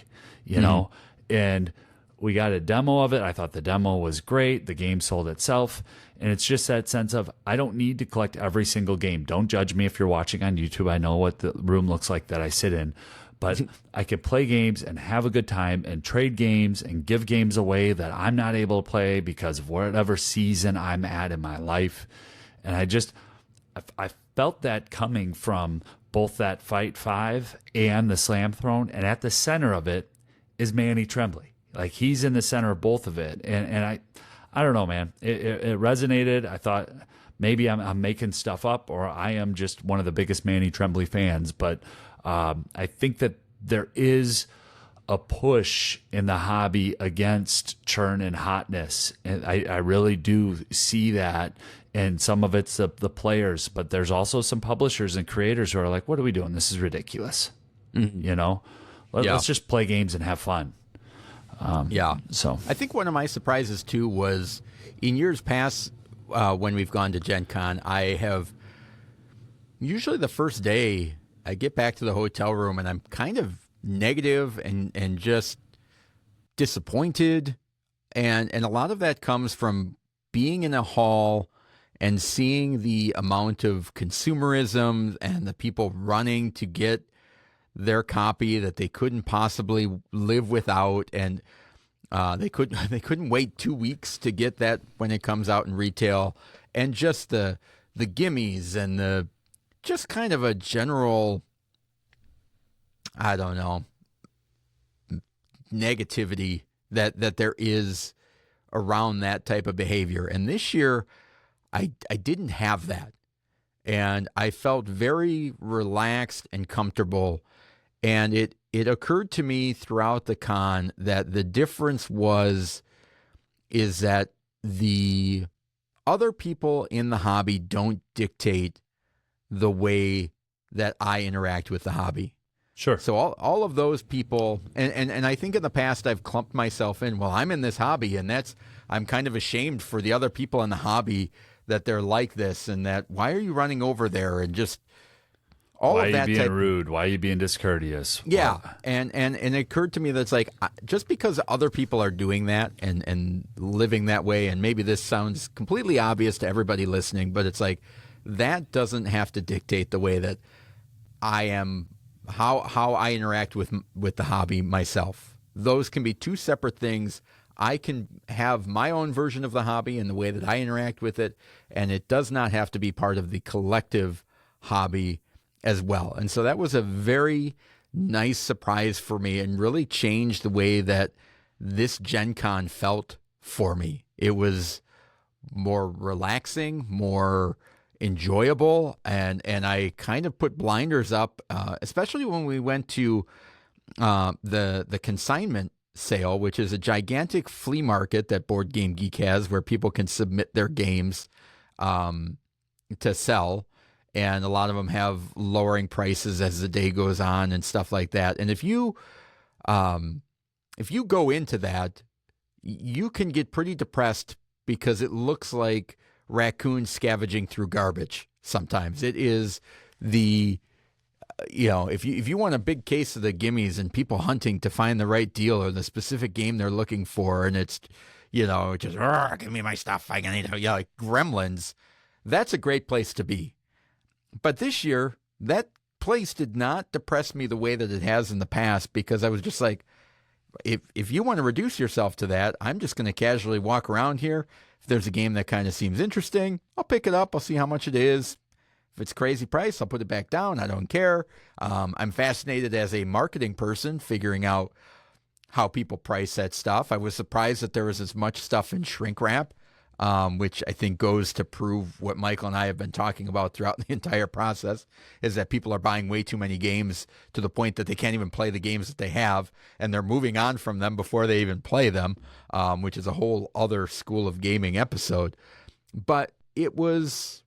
and we got a demo of it. I thought the demo was great. The game sold itself. And it's just that sense of, I don't need to collect every single game. Don't judge me if you're watching on YouTube. I know what the room looks like that I sit in. But I can play games and have a good time and trade games and give games away that I'm not able to play because of whatever season I'm at in my life. And I felt that coming from both that Fight 5 and the Slam Throne. And at the center of it is Manny Tremblay. Like, he's in the center of both of it. And I don't know, man. It resonated. I thought maybe I'm making stuff up, or I am just one of the biggest Manny Tremblay fans. But I think that there is a push in the hobby against churn and hotness. And I really do see that. And some of it's the players, but there's also some publishers and creators who are like, what are we doing? This is ridiculous. Let's just play games and have fun. So I think one of my surprises too was, in years past, when we've gone to Gen Con, I have usually the first day I get back to the hotel room and I'm kind of negative and just disappointed. And a lot of that comes from being in a hall and seeing the amount of consumerism and the people running to get their copy that they couldn't possibly live without, and they couldn't wait 2 weeks to get that when it comes out in retail, and just the gimmies and the just kind of a general, I don't know, negativity that there is around that type of behavior. And this year, I didn't have that. And I felt very relaxed and comfortable. And it occurred to me throughout the con that the difference is that the other people in the hobby don't dictate the way that I interact with the hobby. Sure. So all of those people, and I think in the past I've clumped myself in, well, I'm in this hobby, and I'm kind of ashamed for the other people in the hobby that they're like this, and that why are you running over there, and just all why of that. Why are you being rude? Why are you being discourteous? Yeah, and it occurred to me that it's like, just because other people are doing that and living that way, and maybe this sounds completely obvious to everybody listening, but it's like that doesn't have to dictate the way that I am, how I interact with the hobby myself. Those can be two separate things. I can have my own version of the hobby and the way that I interact with it, and it does not have to be part of the collective hobby as well. And so that was a very nice surprise for me, and really changed the way that this Gen Con felt for me. It was more relaxing, more enjoyable, and I kind of put blinders up, especially when we went to the consignment sale, which is a gigantic flea market that Board Game Geek has, where people can submit their games to sell, and a lot of them have lowering prices as the day goes on and stuff like that. And if you go into that, you can get pretty depressed because it looks like raccoons scavenging through garbage. Sometimes it is if you want a big case of the gimmies and people hunting to find the right deal or the specific game they're looking for, and it's, just, give me my stuff, I need to, like Gremlins, that's a great place to be. But this year, that place did not depress me the way that it has in the past, because I was just like, if you want to reduce yourself to that, I'm just going to casually walk around here. If there's a game that kind of seems interesting, I'll pick it up. I'll see how much it is. If it's crazy price, I'll put it back down. I don't care. I'm fascinated as a marketing person, figuring out how people price that stuff. I was surprised that there was as much stuff in shrink wrap, which I think goes to prove what Michael and I have been talking about throughout the entire process, is that people are buying way too many games to the point that they can't even play the games that they have, and they're moving on from them before they even play them, which is a whole other School of Gaming episode. But it was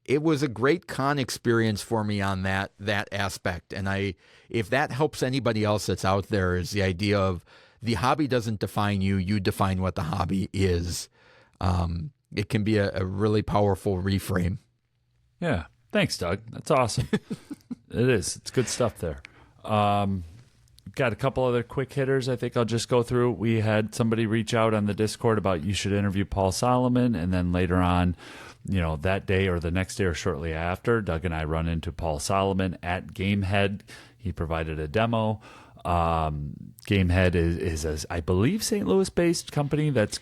a great con experience for me on that aspect. And if that helps anybody else that's out there, is the idea of the hobby doesn't define you, you define what the hobby is. It can be a really powerful reframe. Yeah. Thanks, Doug. That's awesome. It is. It's good stuff there. Got a couple other quick hitters I think I'll just go through. We had somebody reach out on the Discord about you should interview Paul Solomon, and then later on, that day or the next day or shortly after, Doug and I run into Paul Solomon at Gamehead. He provided a demo. Gamehead is I believe, St. Louis-based company that's,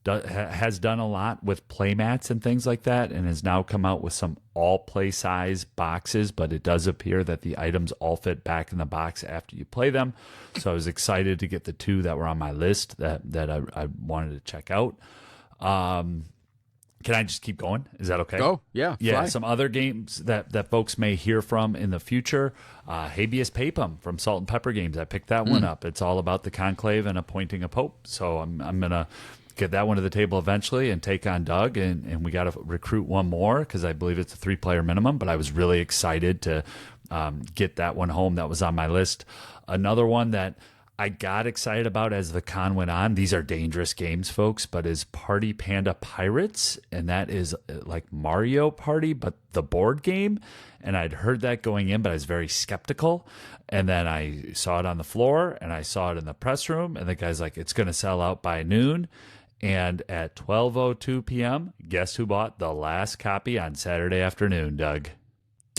has done a lot with playmats and things like that, and has now come out with some all play size boxes, but it does appear that the items all fit back in the box after you play them. So I was excited to get the two that were on my list that I wanted to check out. Can I just keep going? Is that okay? Oh, yeah. Yeah, fly. some other games that folks may hear from in the future. Habeas Papum from Salt and Pepper Games. I picked that one up. It's all about the conclave and appointing a pope. So I'm going to get that one to the table eventually and take on Doug. And we got to recruit one more because I believe it's a 3-player minimum. But I was really excited to get that one home. That was on my list. Another one that I got excited about as the con went on. These are dangerous games, folks, but is Party Panda Pirates, and that is like Mario Party, but the board game. And I'd heard that going in, but I was very skeptical. And then I saw it on the floor, and I saw it in the press room, and the guy's like, it's going to sell out by noon. And at 12:02 p.m., guess who bought the last copy on Saturday afternoon, Doug?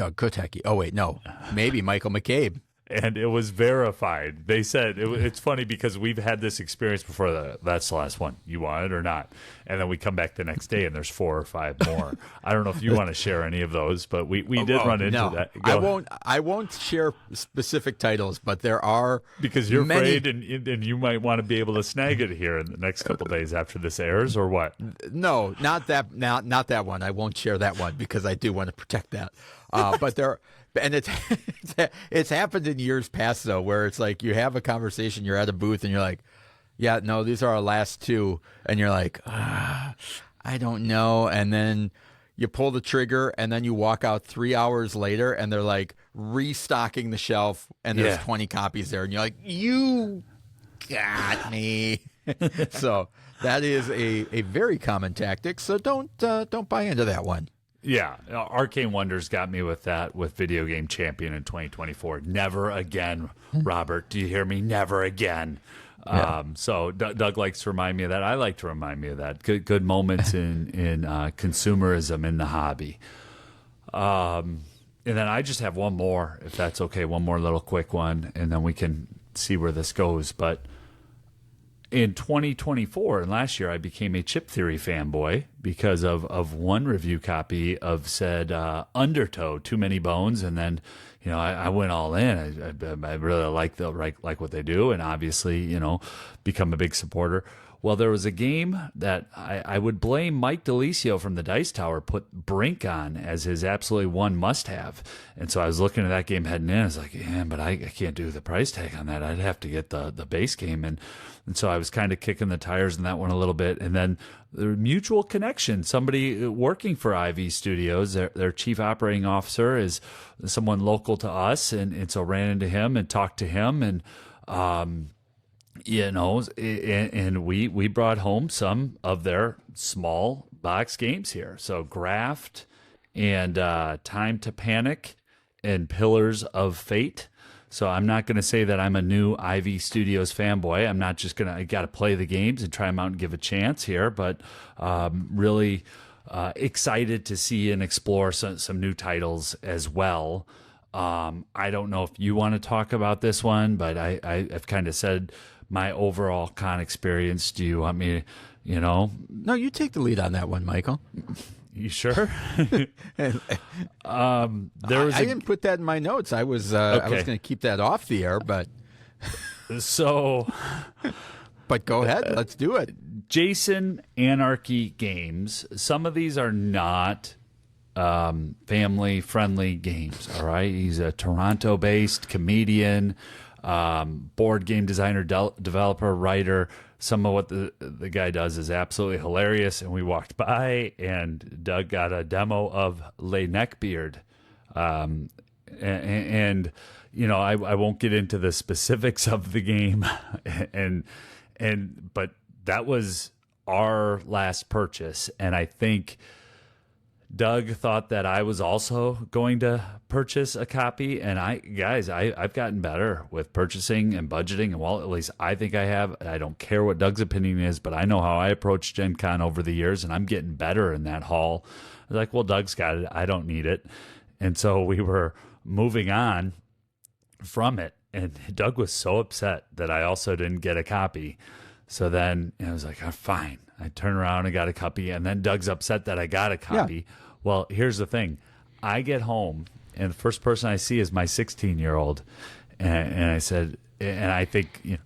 Doug Kotecki. Oh, wait, no. Maybe Michael McCabe. And it was verified. They said it's funny because we've had this experience before. That's the last one. You want it or not? And then we come back the next day and there's 4 or 5 more. I don't know if you want to share any of those, but we did run into that. I won't share specific titles, but there are because you're many... afraid, and you might want to be able to snag it here in the next couple of days after this airs, or what? No, not that. Not that one. I won't share that one because I do want to protect that. But there. And it's happened in years past, though, where it's like you have a conversation, you're at a booth, and you're like, yeah, no, these are our last 2. And you're like, I don't know. And then you pull the trigger, and then you walk out 3 hours later, and they're like restocking the shelf, and there's 20 copies there. And you're like, you got me. So that is a very common tactic. So don't buy into that one. Yeah, Arcane Wonders got me with that with Video Game Champion in 2024. Never again, Robert. Do you hear me? Never again. Yeah. So Doug likes to remind me of that. I like to remind me of that. Good moments in consumerism in the hobby. And then I just have one more, if that's okay, one more little quick one, and then we can see where this goes. But in 2024 and last year, I became a Chip Theory fanboy because of one review copy of said Undertow, Too Many Bones, and then I went all in. I really like what they do, and obviously become a big supporter. Well, there was a game that I would blame Mike DeLisio from the Dice Tower put Brink on as his absolutely one must-have. And so I was looking at that game heading in. I was like, yeah, but I can't do the price tag on that. I'd have to get the base game. And so I was kind of kicking the tires in that one a little bit. And then the mutual connection, somebody working for IV Studios, their chief operating officer is someone local to us. And so ran into him and talked to him. And, and we brought home some of their small box games here. So Graft and Time to Panic and Pillars of Fate. So I'm not going to say that I'm a new IV Studios fanboy. I'm not just I got to play the games and try them out and give a chance here, but really excited to see and explore some new titles as well. I don't know if you want to talk about this one, but I've kind of said my overall con experience. Do you want me to, No, you take the lead on that one, Michael. You sure? I didn't put that in my notes. I was going to keep that off the air, but but go ahead. Let's do it. Jason Anarchy Games. Some of these are not family-friendly games, all right? He's a Toronto-based comedian, board game designer, developer, writer. Some of what the guy does is absolutely hilarious, and we walked by, and Doug got a demo of Les Neckbeard. And I won't get into the specifics of the game, but that was our last purchase, and I think Doug thought that I was also going to purchase a copy, and I've gotten better with purchasing and budgeting, and at least I think I have. I don't care what Doug's opinion is, but I know how I approach Gen Con over the years, and I'm getting better in that haul. I was like, well, Doug's got it. I don't need it. And so we were moving on from it, and Doug was so upset that I also didn't get a copy. So then I was like, oh, fine. I turn around and got a copy, and then Doug's upset that I got a copy. Yeah. Well, here's the thing. I get home, and the first person I see is my 16-year-old. And I said, and I think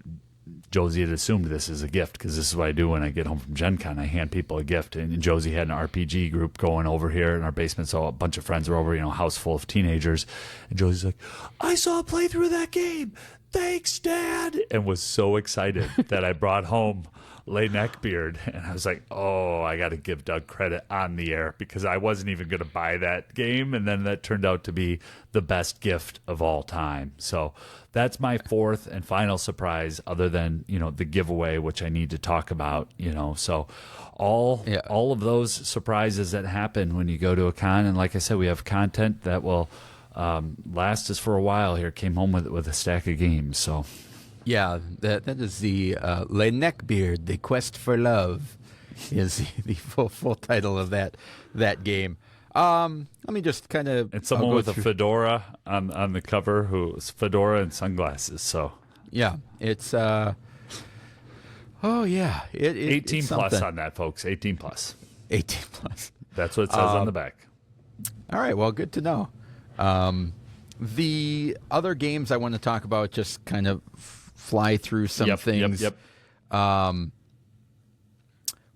Josie had assumed this is a gift, because this is what I do when I get home from Gen Con. I hand people a gift. And Josie had an RPG group going over here in our basement, so a bunch of friends were over, house full of teenagers. And Josie's like, I saw a playthrough of that game. Thanks, Dad. And was so excited that I brought home Les Neckbeard. And I was like, oh, I got to give Doug credit on the air, because I wasn't even going to buy that game. And then that turned out to be the best gift of all time. So that's my fourth and final surprise, other than, the giveaway, which I need to talk about, So all of those surprises that happen when you go to a con. And like I said, we have content that will last us for a while here. Came home with a stack of games. So yeah, that is the Les Neckbeard, The Quest for Love is the full title of that game. Let me just kind of. And someone with a fedora on the cover, who's fedora and sunglasses. So yeah, it's. Oh yeah, it 18 it's plus something. on that, folks. 18 plus. 18 plus. That's what it says on the back. All right, well, good to know. The other games I want to talk about, just kind of fly through some things. Yep.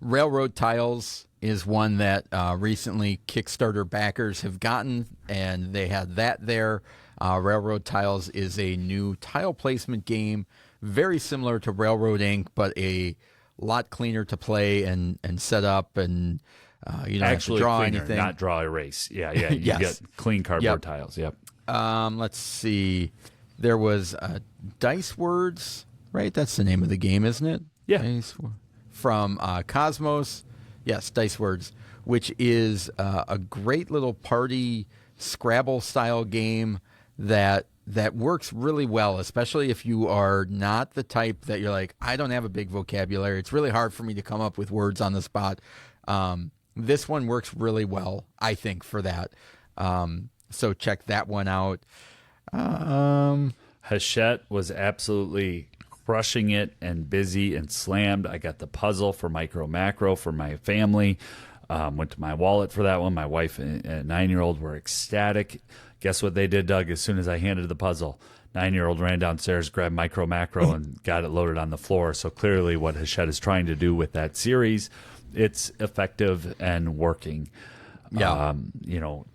Railroad Tiles is one that recently Kickstarter backers have gotten, and they had that there. Railroad Tiles is a new tile placement game, very similar to Railroad Inc., but a lot cleaner to play and set up, and you don't Actually have to draw cleaner, anything. not draw erase. Yeah. You Yes. get clean cardboard tiles. Yep. Let's see. There was Dice Words, right? That's the name of the game, isn't it? Yeah. From Cosmos. Yes, Dice Words, which is a great little party Scrabble-style game that works really well, especially if you are not the type that you're like, I don't have a big vocabulary. It's really hard for me to come up with words on the spot. This one works really well, I think, for that. So check that one out. Hachette was absolutely crushing it and busy and slammed. I got the puzzle for Micro Macro for my family. Went to my wallet for that one. My wife and 9-year-old were ecstatic. Guess what they did, Doug? As soon as I handed the puzzle, 9-year-old ran downstairs, grabbed Micro Macro, and got it loaded on the floor. So clearly what Hachette is trying to do with that series, it's effective and working. Yeah.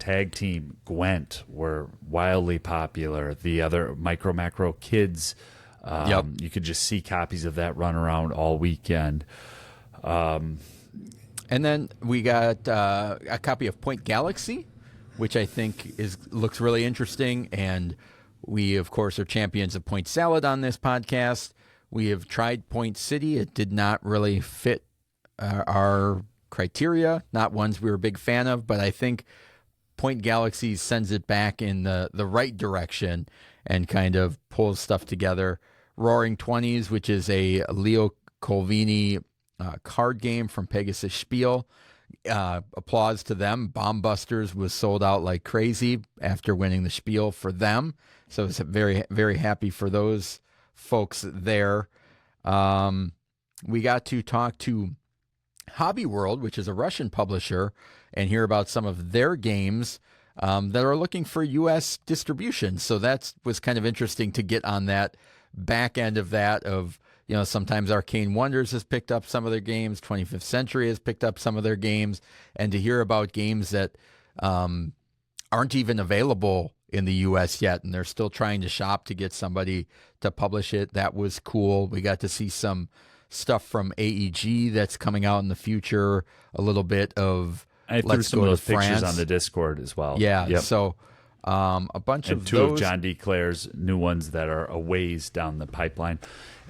Tag Team, Gwent were wildly popular. The other Micro Macro Kids, you could just see copies of that run around all weekend. And then we got a copy of Point Galaxy, which I think looks really interesting. And we, of course, are champions of Point Salad on this podcast. We have tried Point City. It did not really fit our criteria, not ones we were a big fan of, but I think Point Galaxy sends it back in the right direction and kind of pulls stuff together. Roaring Twenties, which is a Leo Colvini card game from Pegasus Spiel. Applause to them. Bomb Busters was sold out like crazy after winning the Spiel for them. So it's very, very happy for those folks there. We got to talk to Hobby World, which is a Russian publisher, and hear about some of their games that are looking for U.S. distribution. So that was kind of interesting to get on that back end of that. Sometimes Arcane Wonders has picked up some of their games, 25th Century has picked up some of their games, and to hear about games that aren't even available in the U.S. yet, and they're still trying to shop to get somebody to publish it. That was cool. We got to see some stuff from AEG that's coming out in the future, a little bit of I threw some of those pictures on the Discord as well. Yeah, yep. So a bunch and of two those. of John D. Clare's new ones that are a ways down the pipeline.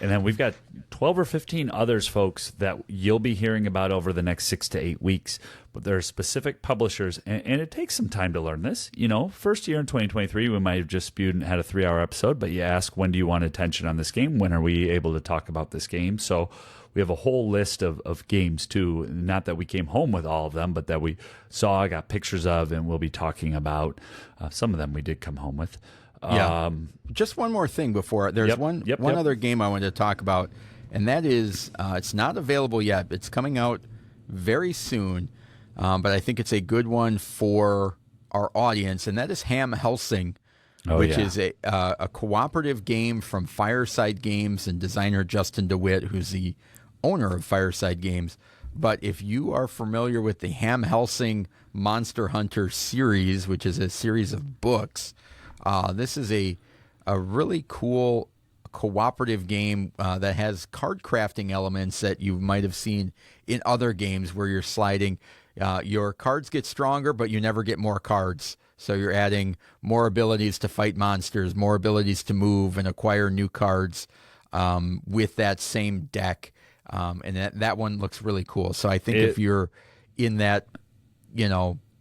And then we've got 12 or 15 others, folks, that you'll be hearing about over the next 6 to 8 weeks. But there are specific publishers, and it takes some time to learn this. First year in 2023, we might have just spewed and had a 3-hour episode, but you ask, when do you want attention on this game? When are we able to talk about this game? So we have a whole list of games, too. Not that we came home with all of them, but that we saw, got pictures of, and we'll be talking about. Some of them we did come home with. Yeah. Just one more thing before. There's one other game I wanted to talk about, and that is it's not available yet. It's coming out very soon, but I think it's a good one for our audience, and that is Ham Helsing, which is a cooperative game from Fireside Games and designer Justin DeWitt, who's the owner of Fireside Games. But if you are familiar with the Ham Helsing Monster Hunter series, which is a series of books, this is a really cool cooperative game that has card crafting elements that you might have seen in other games where you're sliding. Your cards get stronger, but you never get more cards. So you're adding more abilities to fight monsters, more abilities to move and acquire new cards with that same deck. And that one looks really cool. So I think if you're in that,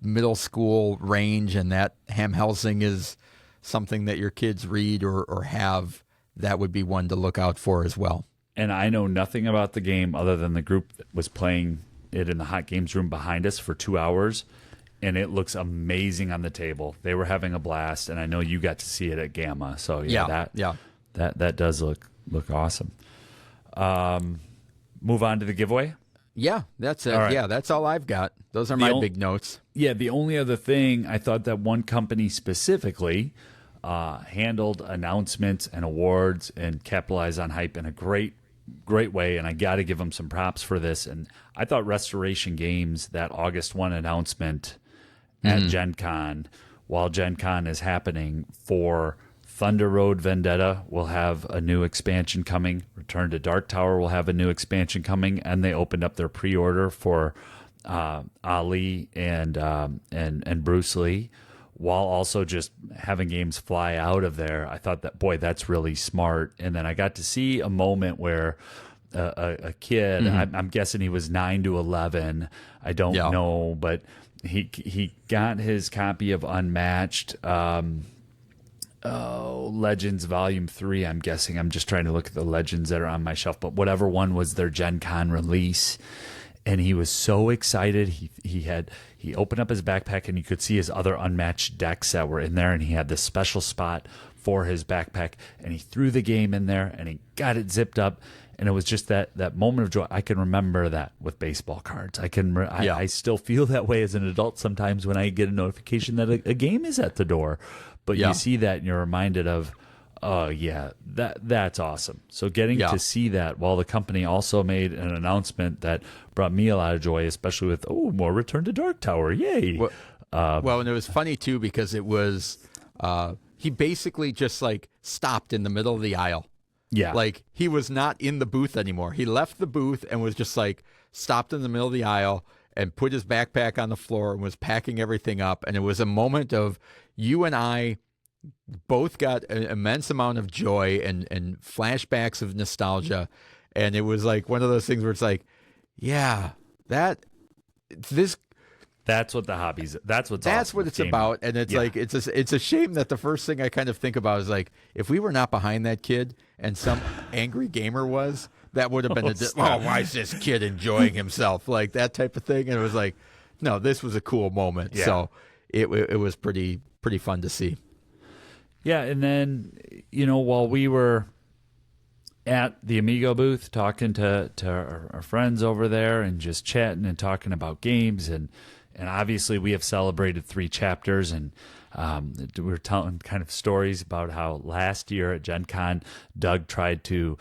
middle school range and that Ham Helsing is something that your kids read or have, that would be one to look out for as well. And I know nothing about the game other than the group that was playing it in the Hot Games room behind us for 2 hours. and it looks amazing on the table. They were having a blast, and I know you got to see it at Gamma. So that does look awesome. Move on to the giveaway. Yeah, that's it. All right. Yeah, that's all I've got. Those are my big notes. Yeah, the only other thing, I thought that one company specifically handled announcements and awards and capitalized on hype in a great way, and I got to give them some props for this. And I thought Restoration Games, that August 1 announcement at Gen Con, while Gen Con is happening, for Thunder Road Vendetta will have a new expansion coming. Return to Dark Tower will have a new expansion coming, and they opened up their pre-order for Ali and Bruce Lee, while also just having games fly out of there. I thought that, boy, that's really smart. And then I got to see a moment where a kid, I'm guessing he was 9 to 11, I don't know, but he got his copy of Unmatched, Legends Volume 3, I'm guessing. I'm just trying to look at the Legends that are on my shelf, but whatever one was their Gen Con release. And he was so excited. He opened up his backpack and you could see his other Unmatched decks that were in there, and he had this special spot for his backpack, and he threw the game in there and he got it zipped up, and it was just that moment of joy. I can remember that with baseball cards. I still feel that way as an adult sometimes when I get a notification that a game is at the door. But you see that and you're reminded of, oh, yeah, that's awesome. So getting to see that, while the company also made an announcement that brought me a lot of joy, especially with, more Return to Dark Tower. Yay. Well, and it was funny, too, because it was he basically just, like, stopped in the middle of the aisle. Yeah. Like, he was not in the booth anymore. He left the booth and was just, like, stopped in the middle of the aisle and put his backpack on the floor and was packing everything up. And it was a moment of, you and I both got an immense amount of joy and flashbacks of nostalgia. And it was like one of those things where it's like, that's what the hobbies, that's what it's about. And it's like, it's a shame that the first thing I kind of think about is like, if we were not behind that kid and some angry gamer was, that would have been why is this kid enjoying himself? Like that type of thing. And it was like, no, this was a cool moment. Yeah. So it was pretty fun to see. Yeah, and then, while we were at the Amigo booth talking to our friends over there and just chatting and talking about games, and obviously we have celebrated 3 chapters, and we were telling kind of stories about how last year at Gen Con, Doug tried to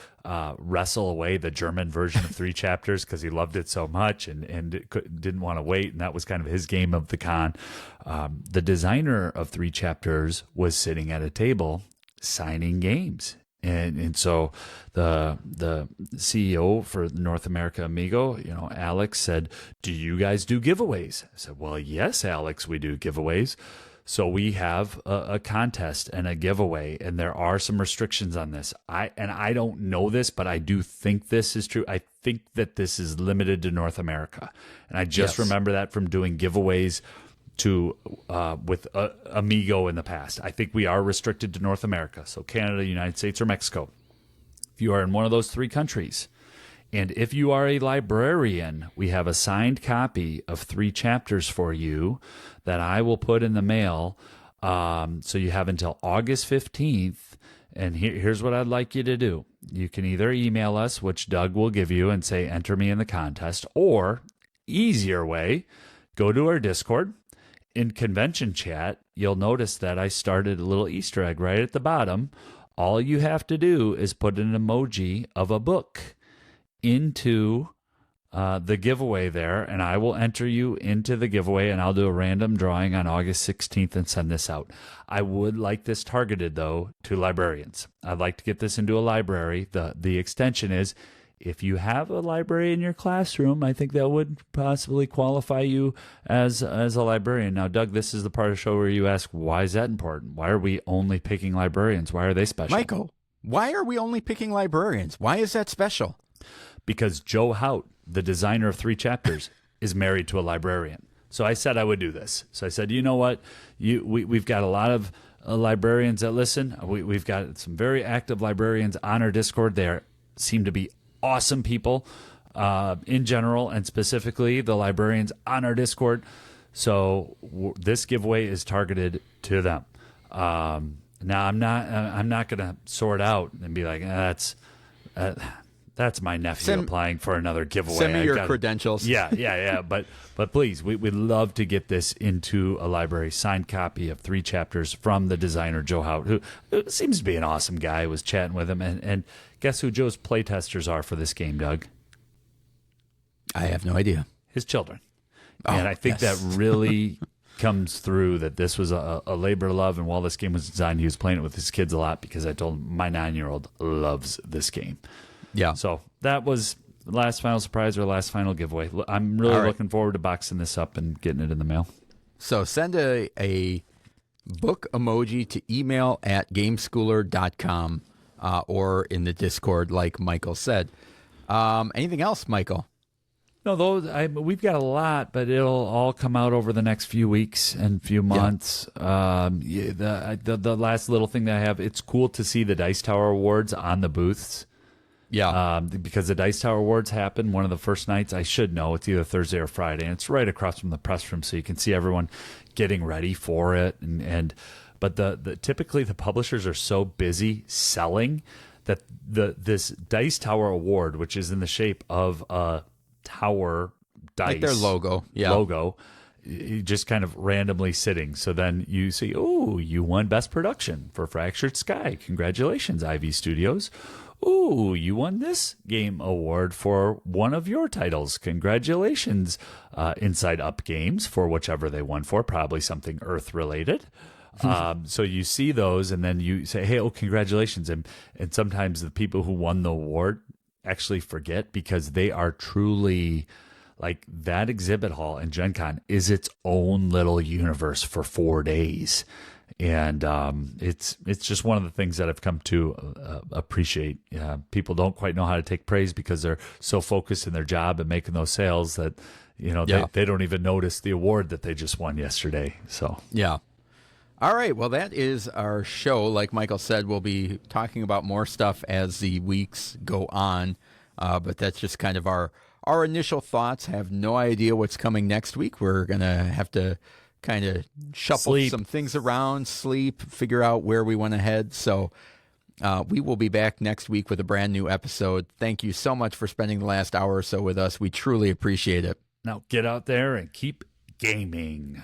wrestle away the German version of 3 chapters because he loved it so much and didn't want to wait, and that was kind of his game of the con. The designer of 3 chapters was sitting at a table signing games. And so the CEO for North America Amigo, Alex, said, "Do you guys do giveaways?" I said, "Well, yes, Alex, we do giveaways." So we have a contest and a giveaway, and there are some restrictions on this. I don't know this, but I do think this is true. I think that this is limited to North America, and I just remember that from doing giveaways with Amigo in the past. I think we are restricted to North America, so Canada, United States, or Mexico. If you are in one of those 3 countries, and if you are a librarian, we have a signed copy of 3 chapters for you that I will put in the mail. So you have until August 15th. And here's what I'd like you to do. You can either email us, which Doug will give you, and say, enter me in the contest, or easier way, go to our Discord. In convention chat, you'll notice that I started a little Easter egg right at the bottom. All you have to do is put an emoji of a book into the giveaway there, and I will enter you into the giveaway, and I'll do a random drawing on August 16th and send this out. I would like this targeted, though, to librarians. I'd like to get this into a library. The extension is, if you have a library in your classroom, I think that would possibly qualify you as a librarian. Now, Doug, this is the part of the show where you ask, why is that important? Why are we only picking librarians? Why are they special? Michael, why are we only picking librarians? Why is that special? Because Joe Hout, the designer of 3 chapters, is married to a librarian. So I said I would do this. So I said, you know what? We've got a lot of librarians that listen. We've got some very active librarians on our Discord. They seem to be awesome people in general, and specifically the librarians on our Discord. So this giveaway is targeted to them. Now I'm not going to sort out and be like, that's my nephew applying for another giveaway. Send me your credentials. Yeah. But please, we'd love to get this into a library. Signed copy of 3 chapters from the designer, Joe Hout, who seems to be an awesome guy. I was chatting with him. And guess who Joe's playtesters are for this game, Doug? I have no idea. His children. And I think that really comes through, that this was a labor of love. And while this game was designed, he was playing it with his kids a lot, because I told him my 9-year-old loves this game. Yeah. So that was the last final surprise, or last final giveaway. I'm really looking forward to boxing this up and getting it in the mail. So send a book emoji to email@gameschooler.com or in the Discord, like Michael said. Anything else, Michael? No, we've got a lot, but it'll all come out over the next few weeks and few months. The last little thing that I have, it's cool to see the Dice Tower Awards on the booths. Yeah. Because the Dice Tower Awards happen one of the first nights. I should know. It's either Thursday or Friday, and it's right across from the press room, so you can see everyone getting ready for it. But typically the publishers are so busy selling that this Dice Tower Award, which is in the shape of a tower dice, like their logo, just kind of randomly sitting. So then you see, oh, you won Best Production for Fractured Sky. Congratulations, Ivy Studios. Ooh, you won this game award for one of your titles. Congratulations, Inside Up Games, for whichever they won for, probably something Earth related. So you see those, and then you say, hey, congratulations. And sometimes the people who won the award actually forget, because they are truly, like, that exhibit hall in Gen Con is its own little universe for 4 days. And it's just one of the things that I've come to appreciate. People don't quite know how to take praise, because they're so focused in their job and making those sales that, they don't even notice the award that they just won yesterday. So yeah. All right. Well, that is our show. Like Michael said, we'll be talking about more stuff as the weeks go on. But that's just kind of our initial thoughts. Have no idea what's coming next week. We're going to have to kind of shuffle some things around, figure out where we want to head. So we will be back next week with a brand new episode. Thank you so much for spending the last hour or so with us. We truly appreciate it. Now get out there and keep gaming.